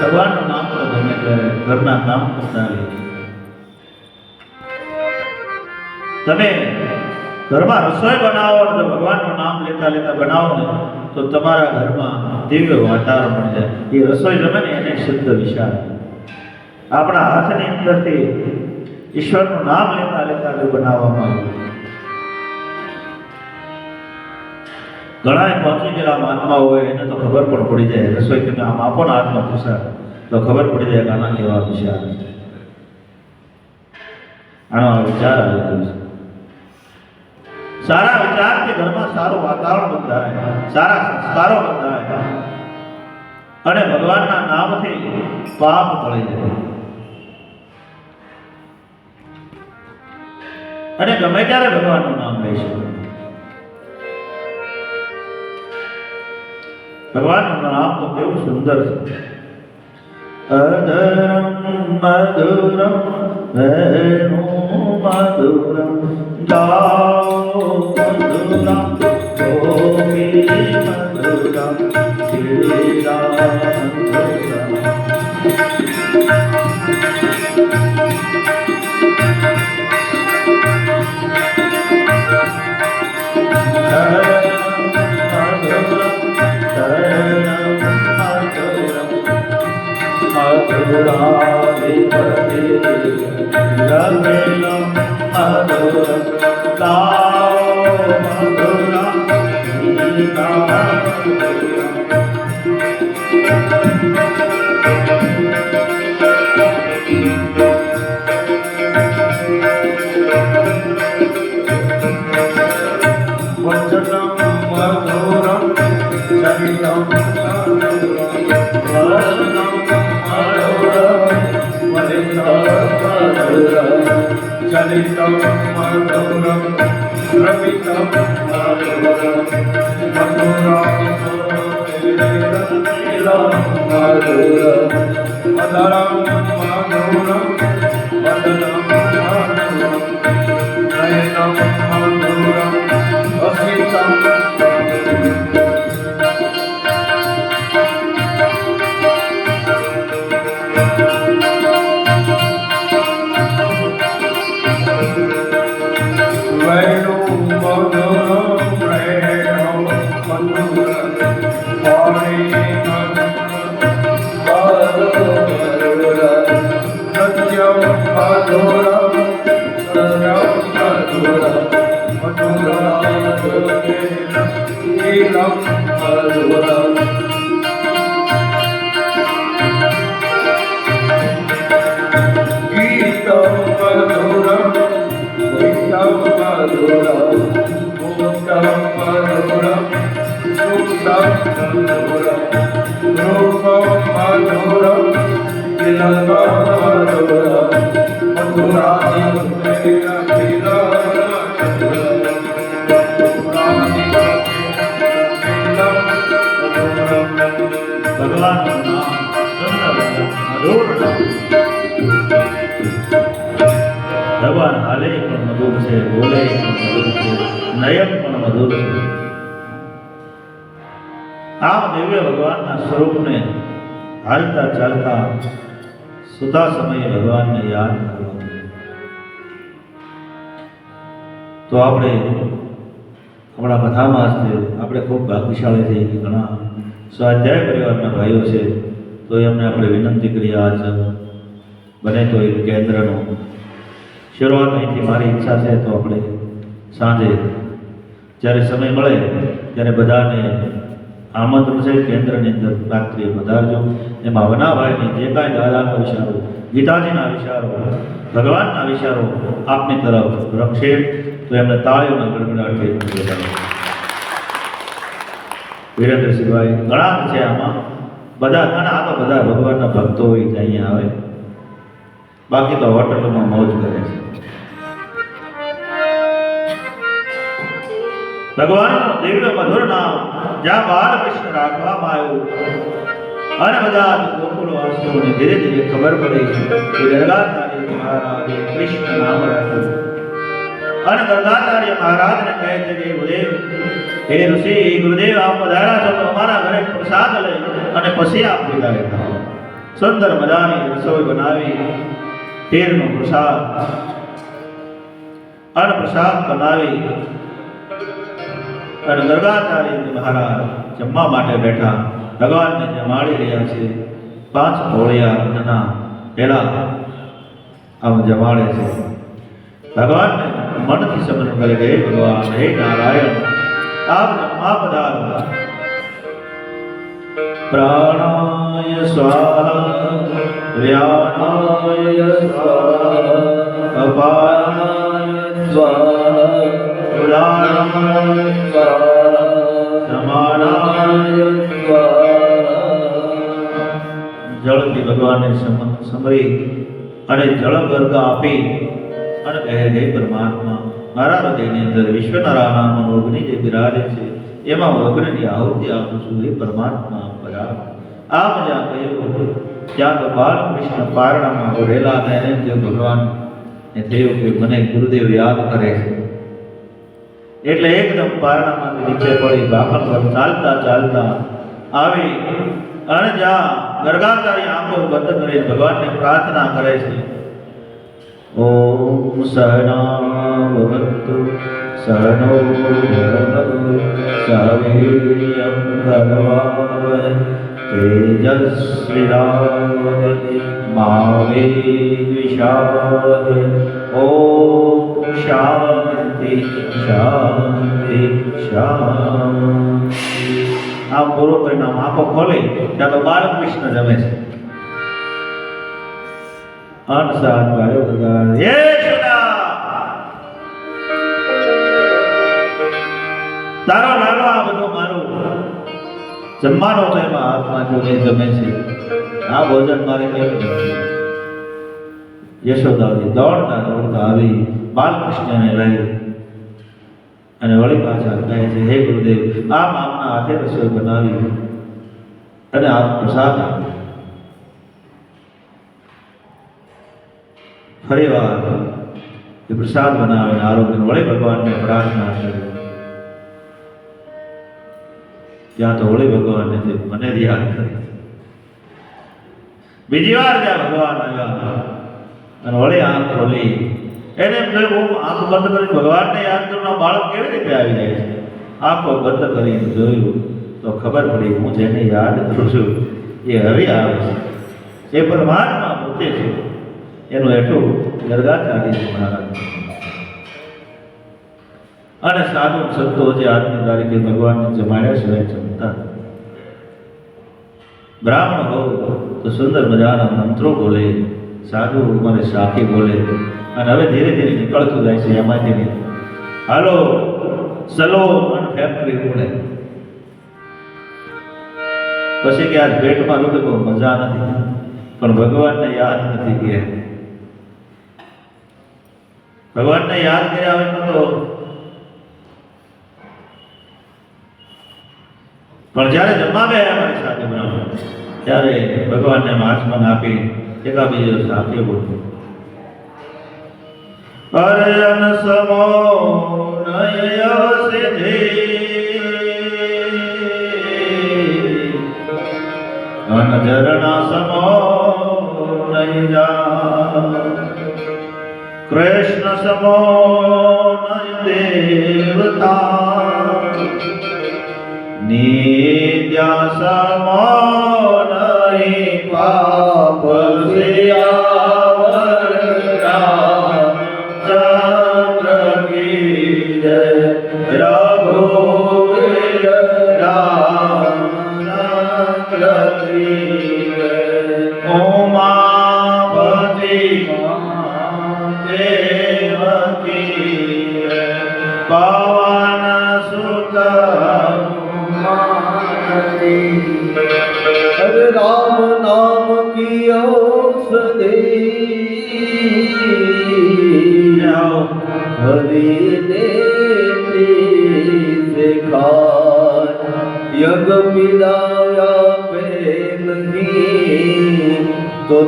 S2: ભગવાનનું નામ તો ગમે ત્યારે ઘરના કામ કરતા રહીએ. તમે ઘરમાં રસોઈ બનાવો અને ભગવાનનું નામ લેતા લેતા બનાવો ને તો તમારા ઘરમાં દિવ્ય વાતાવરણ બની જાય. એ રસોઈ જમે ને એને શુદ્ધ વિચાર. આપણા હાથની અંદરથી ઈશ્વરનું નામ લેતા લેતા જો બનાવવામાં આવ્યું. ઘણા પહોંચી ગયેલા મહાત્મા હોય એને તો ખબર પણ પડી જાય. રસોઈ તમે આમ આપો ને હાથમાં પૂછા તો ખબર પડી જાય કે આના કેવા વિચાર, આનો આ વિચાર આવી ગયો છે. સારા વિચારથી ઘરમાં સારું વાતાવરણ બંધાય, સારા સંસ્કારો બંધાય અને ભગવાનના નામથી પાપ ટળી જાય. અને ગમે ત્યારે ભગવાનનું નામ લઈ શકે. ભગવાનનું નામ તો કેવું સુંદર છે. અધરમ મધુરમ વેણુ મધુરમ જાઓ મધુરમ ગોપી મધુરમ શ્રી રામ મધુરમ.
S3: चलितं मधुरं रमितं मधुरं मधुरं मधुरं मधुरं मधुरं वदनं मधुरं नयनं मधुरं असितं Madura
S2: ભગવાનનું નામ સુંદર મધુર નામ. ભગવાન હાલે પણ મધુર છે, બોલે પણ મધુર છે, નયન પણ મધુર છે. આમ દિવ્ય ભગવાનના સ્વરૂપને હાલતા ચાલતા સુતા સમયે ભગવાનને યાદ કરવા. તો આપણે આપણા બધામાં આપણે ખૂબ ભાગ્યશાળી છીએ કે ઘણા સ્વાધ્યાય પરિવારના ભાઈઓ છે. તો એમને આપણે વિનંતી કરી આજ બને તો એક કેન્દ્રનો શરૂઆત અહીંથી મારી ઈચ્છા છે. તો આપણે સાંજે જ્યારે સમય મળે ત્યારે બધાને આમંત્રણ છે કેન્દ્રની અંદર રાત્રિએ પધારજો. એમાં વનાભાઈની જે કાંઈ દાદાના વિચારો, ગીતાજીના વિચારો, ભગવાનના વિચારો આપની તરફ રખશે તો એમને તાળીઓના ગડગડાટથી બોલાવો. વિરેન્દ્રસિંહભાઈ ઘણા છે આમાં બધા ઘણા, આ તો બધા ભગવાનના ભક્તો હોય જ અહીંયા આવે, બાકી તો હોટલોમાં મોજ કરે છે. ભગવાનનું દિવ્ય મધુર નામ જ્યાં બાલકૃષ્ણ રાખવામાં આવ્યું અને બધા ગોકુળવાસીઓને ધીરે ધીરે ખબર પડી કે ગરગાચાર્ય મહારાજે કૃષ્ણ નામ રાખ્યું. અને ગરગાચાર્ય મહારાજને કહે છે કે ગુરુદેવ, હે ઋષિ ગુરુદેવ, આપ પધાર્યા છો તો અમારા ઘરે પ્રસાદ લઈ અને પછી આપ વિદાય થાઓ. સુંદર મજાની રસોઈ બનાવી તેરનો પ્રસાદ અને પ્રસાદ બનાવી અને ગરગાચાર્ય મહારાજ જમવા માટે બેઠા. ભગવાનને જમાડી રહ્યા છે. 5 ઘોડિયા પહેલા આમ જમાડે છે. ભગવાનને મનથી સમર્પણ કરે કે હે ભગવાન, હે નારાયણ, આપ જમવા પધારો. પ્રાણાય સ્વાહા, વ્યાનાય સ્વાહા, અપાનાય સ્વાહા, ઉદાનાય સ્વાહા, સમાનાય સ્વાહા. જળથી ભગવાનને સમરી અને જળ ગર્ગ આપી અને કહે હે પરમાત્મા, મારા હૃદયની અંદર વિશ્વના નામનો અગ્નિ જે બિરાજે છે એમાં હું અગ્નિની આહુતિ આપું છું. હે પરમાત્મા પધારો. આમ જ્યાં કહ્યું ત્યાં તો બાલકૃષ્ણ પારણામાં રહેલા હતા. એને જે ભગવાન એ થયું કે મને ગુરુદેવ યાદ કરે છે એટલે એકદમ પારણામાંથી નીચે પડી બાપણ પર ચાલતા ચાલતા આવી અને જ્યાં ગરગાચાર્ય આંખો બંધ કરી ભગવાનને પ્રાર્થના કરે છે. ઓમ સહનાવતુ સહનો ભુનક્તુ સહવીર્યં ભર્ગવઃ તેજસ્વિનાવતતિ મા વિદ્વિષાવહૈ. ઓમ શાંતિ શાંતિ શાંતિ. આમ પૂરો કરીને આંખો ખોલી ત્યાં તો બાલકૃષ્ણ જમે છે. અનસાદ વાળો ભગવાન, હે સુદા, તારો લાલો આ બધું મારું જમવાનો તો એમાં હાથમાં જોડે જમે છે. આ ભોજન મારે કેમ? યશોદાજી દોડતા દોડતા આવી બાલકૃષ્ણને લઈ અને વળી પાછા કહે છે, હે ગુરુદેવ, આપ આપના હાથે રસોઈ બનાવી અને આપ પ્રસાદ આપ્યો. ફરી વાર એ પ્રસાદ બનાવીને આરોગ્ય વળી ભગવાનને પ્રાર્થના કરી. ત્યાં તો વળી ભગવાનને મને યાદ કરી. બીજી વાર ત્યાં ભગવાન આવ્યા અને વળી આંખ ખોલી. એને એમ થયું હું આંખ બંધ કરીને ભગવાનને યાદ કરું, બાળક કેવી રીતે આવી જાય છે. આંખો બંધ કરીને જોયું તો ખબર પડી હું જેને યાદ કરું છું એ હવે આવે છે, એ પરમાત્મા પોતે છે. એનું એટલું ગરગાચાર્ય મહારાજ અને સાધુ સંતો જે આજની તારીખે ભગવાનને જમાડ્યા સિવાય જમતા. બ્રાહ્મણ હોવ તો સુંદર મજાના મંત્રો બોલે, સાધુ મને સાખી બોલે અને હવે ધીરે ધીરે નીકળતું જાય છે એમાંથી. હાલો સલો અને ફેક્ટરી ઉડે. પછી કે આજ પેટમાં લોકો બહુ મજા નથી, પણ ભગવાનને યાદ નથી કર્યા. ભગવાનને યાદ કર્યા હોય તો પણ જ્યારે જમવા ગયા અમારી સાથે બ્રાહ્મણ ત્યારે ભગવાનને આસમાન આપી એકાબીજો સાથે બોલ્યો અરયન સમો નય સિદ્ધિ અનજરણા સમો નય જા કૃષ્ણ સમો નય દેવતા નિત્યા સમો નય પાપ
S1: अरे राम नाम की औषधि हरि ने सिखाया यज्ञ मिलाया पे नहीं तो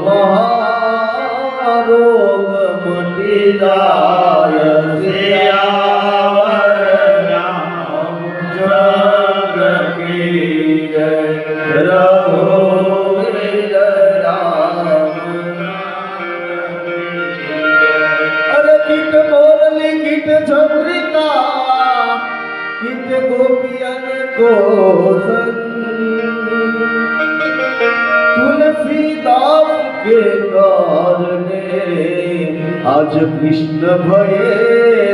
S1: महारोग मटी जाय तुलसीदास के कारणे आज कृष्ण भये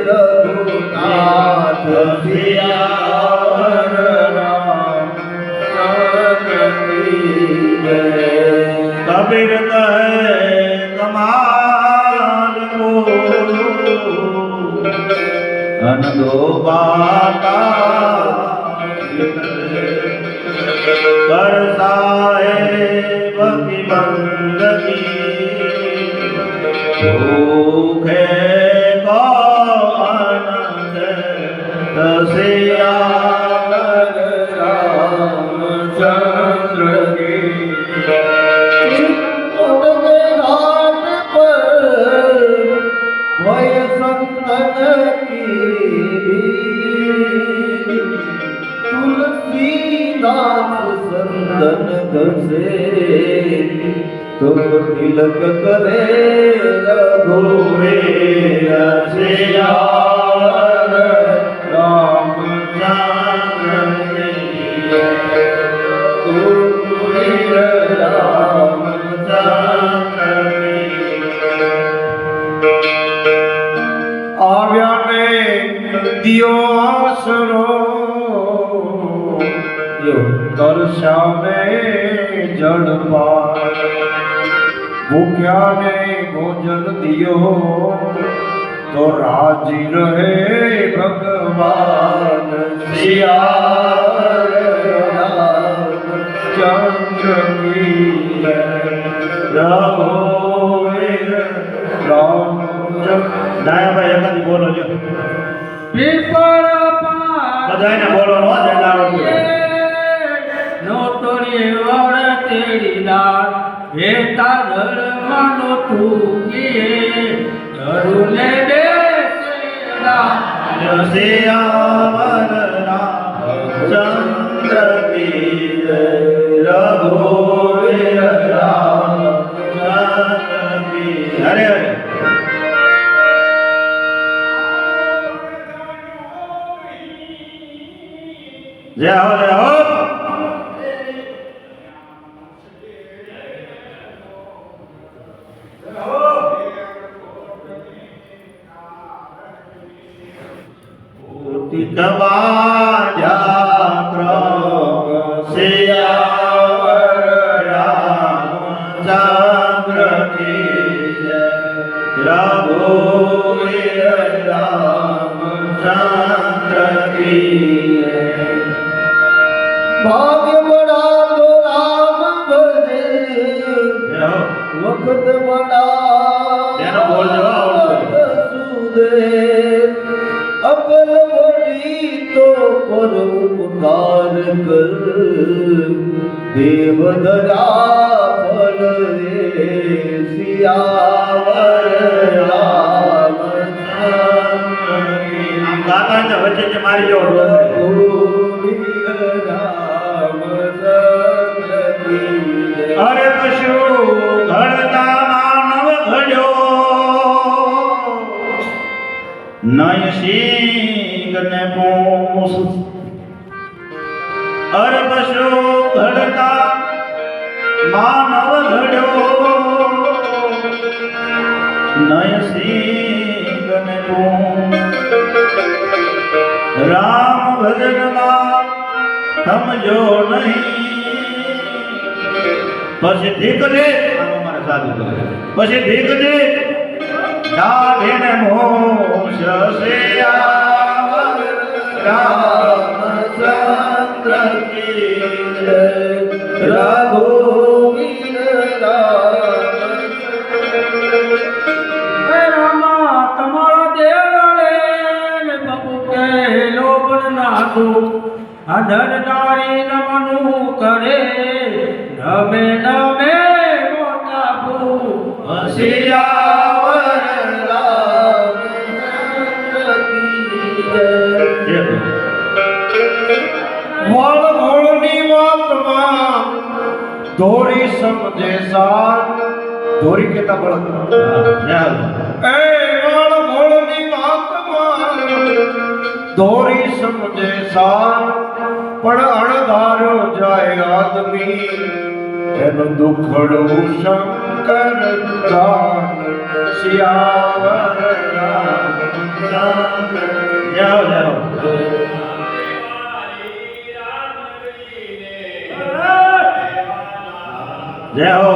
S1: रघुनाथ सियावर रामचंद्र की जय।
S2: कबीर कहे कमाल को अन दो बाता बरसाए बकी बंदगी भूखे को आनंद तसियावर रामचंद्र की
S1: चित्रकूट के घाट पर भय संतन की तुलसीदास संतन घसे तुम तिलक करे रघुवीर सियावर रामचंद्र की रघुवीर रामचंद्र
S3: આવ્યા ને દિયો આસરો તરસ્યાને જળપાન ભૂખ્યાને ભોજન દિયો તો રાજી રહે ભગવાન
S1: सियावर रामचंद्र की
S2: रघुवीर
S3: રામચંદ્ર
S2: દાયા ભાઈ એકાદી બોલો જો બધાને બોલો નો જણાવો
S3: નો તોરી વળ તેરી દાળ હે તાર માનો તું કે ધરુને બેસેલા
S2: सियावर रामचंद्र की जय रघुवीर रामचंद्र की हरे हरे जय हो जय हो सियावर रामचंद्र की जय रघुवीर रामचंद्र की जय।
S1: भाग्य बड़ा तो राम भजे વખત બડા
S2: એનો બોલજો આવડતો.
S1: સુદેવ અકલ વડી તો પર ઉપકાર કર દેવ ધરા ફલ એ સિયાવર રામ
S2: આમ ગાતા ને વચ્ચે જે મારી જેવો ડોલ અરે પશુ ઘડતા માનવ ઘડ્યો નય સિંગ ને પૂંછ અરે પશુ ઘડતા માનવ ઘડ્યો નય સિંગ ને પૂંછ રામ ભજનમાં સમજો નહીં પછી ધીક દે અમારે સાધુ કરે પછી ધીક દે દાઢીને મોક્ષ સે
S1: રામચંદ્ર કી જય રઘુવીર
S3: રામા તમારા દેવળે મેં બાપુ કે લોભન નાખું અધર નારી નમનું કરે નમે નમે મોટા ભૂ
S1: સિયાવર રામચંદ્ર કી જય
S3: વળ વળની વાતમાં દોરી સમજે સાર દોરી કેતા બળદ એ વળ વળની વાતમાં દોરી સમજે સાર પણ અણધાર્યો જાય આદમી એનું દુખડું શંકર દાન સિયાવર રામચંદ્ર
S2: જાઓ જાઓ જય હો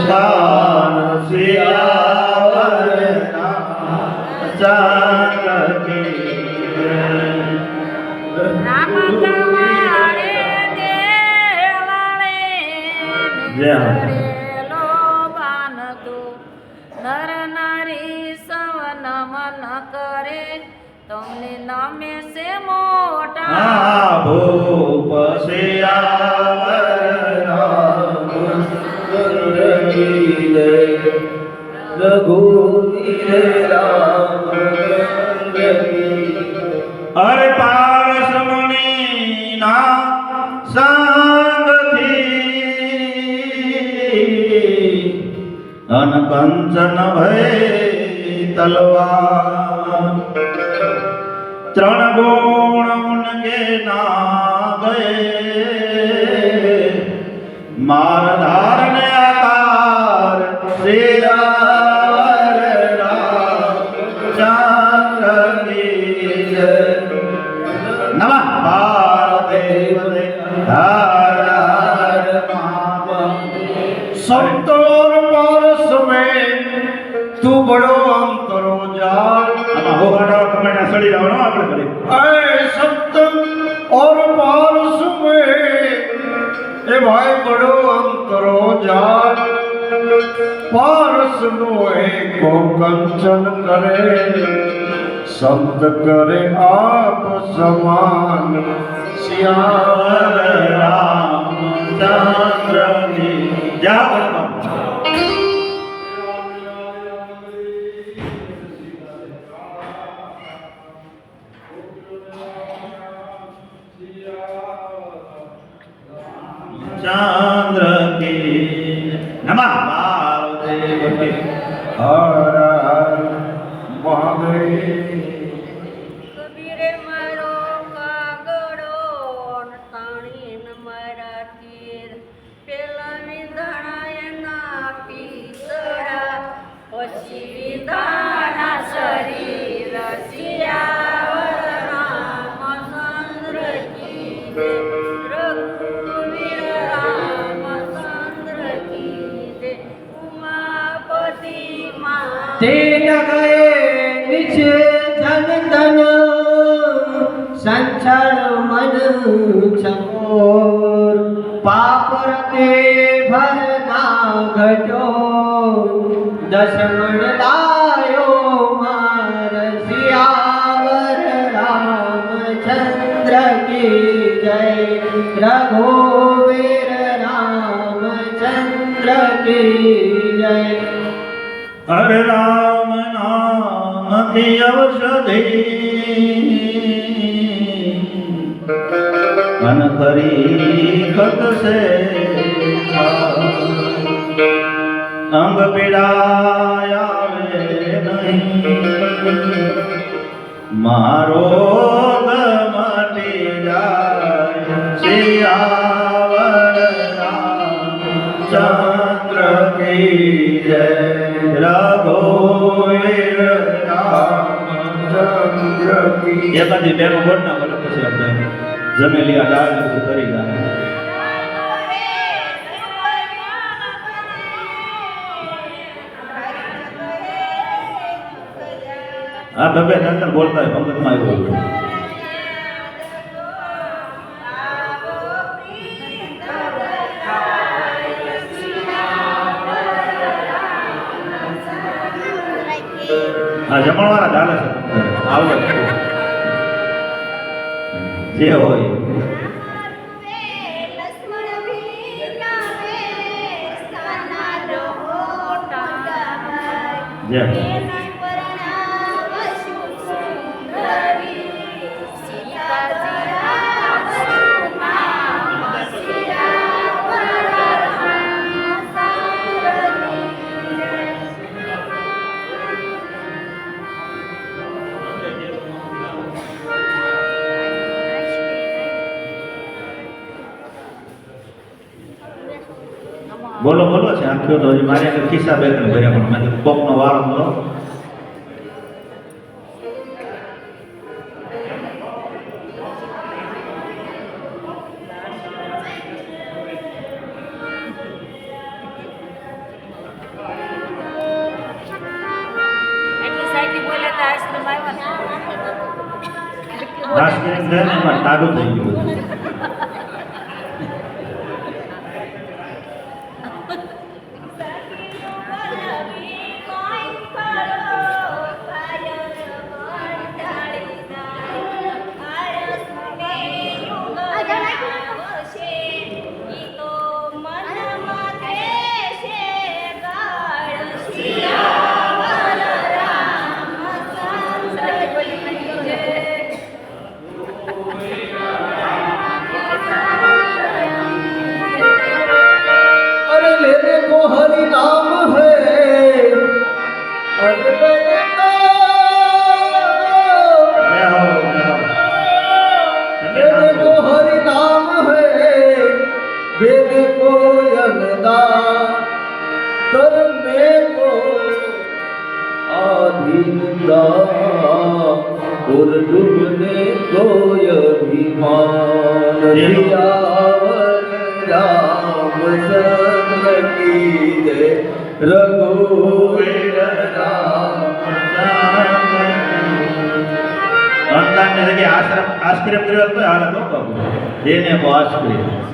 S2: શાન સિયાવર રામચંદ્ર કી જય.
S5: રામ તમારે દેવળે
S2: જય હો.
S5: ચડેલો બાંધો નર નારી સૌ નમન કરે તમને નમે છે મોટા
S2: હા ભૂપ સિયાવર
S1: રામચંદ્ર કી જય રઘુવીર રામચંદ્ર કી
S2: અરે પારસ મુનિના સંગથી અન કંચન ભય તલવાર ત્રણ ગુણ ઉનકે ના ગયે માર ધારને આકાર સિયાવર રામચંદ્ર કી જય. નમઃ પાર્વદેવ ધાર
S3: संतोर पारस में तू बड़ो अंतरो जाल
S2: આમાં હો હાડો તમે ના સડી જવાનો આપણે કરી
S3: ऐ सप्तम और पारस में ए भाई बड़ो अंतरो जाल पारस नो एको कंचन करे संत करे आप समान
S2: સિયાવર રામચંદ્ર કી જય. ચંદ્ર કી નમઃ પાર્વદેવ કી
S3: हर हर महादेव
S5: કબીરે મારો કાગડો તાણીન મારા તીર પેલા વિંધાણા એના પીતળા પછી વિંધાણા શરીર સિયાવર રામચંદ્ર કી જય. રઘુવીર રામચંદ્ર કી જય. ઉમાપતિ મા
S3: तेन गए निचे धन धन संच
S1: છળ મન છપોર પાપ રતે ભરના ઘટો દશમણ લાયો માર સિયાવર રામચંદ્ર કી જય રઘુવીર રામચંદ્ર કી જય
S2: હરે રામ નામ की औषधि मन खरी खत से अंग पीड़ाया नहीं मारो मटी जाय सियावर रामचंद्र की जय रघुवीर रामचंद्र की एखादी બેનું બોલ ના બોલે પછી આપણે જમેલી આ દાળ ને બધું કરી ગાય આ બબે નંતર બોલતા હોય ભંગતમાં આવ્યો હોય હા જમણવાળા ચાલે છે આવડે જે હોય જે બોલો બોલો છે આખ્યો તો હજી મારે આગળ ખિસ્સા બે ત્રણ ભર્યા પણ મેં કોકનો વારો હતો આઈસ્ક્રીમ છે ને એમાં ટાઢું થઈ ગયું और डूबने को अभिमान सियावर रामचंद्र की जय रघुवीर रामचंद्र ने जगह आश्रम કર્યો તો હાલ તો બાબુ જેને કો આશ્રમ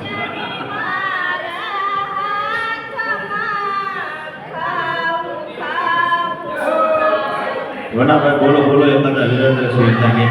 S2: વનાભાઈ બોલો બોલો એકાદા વિરેન્દ્ર સિંહ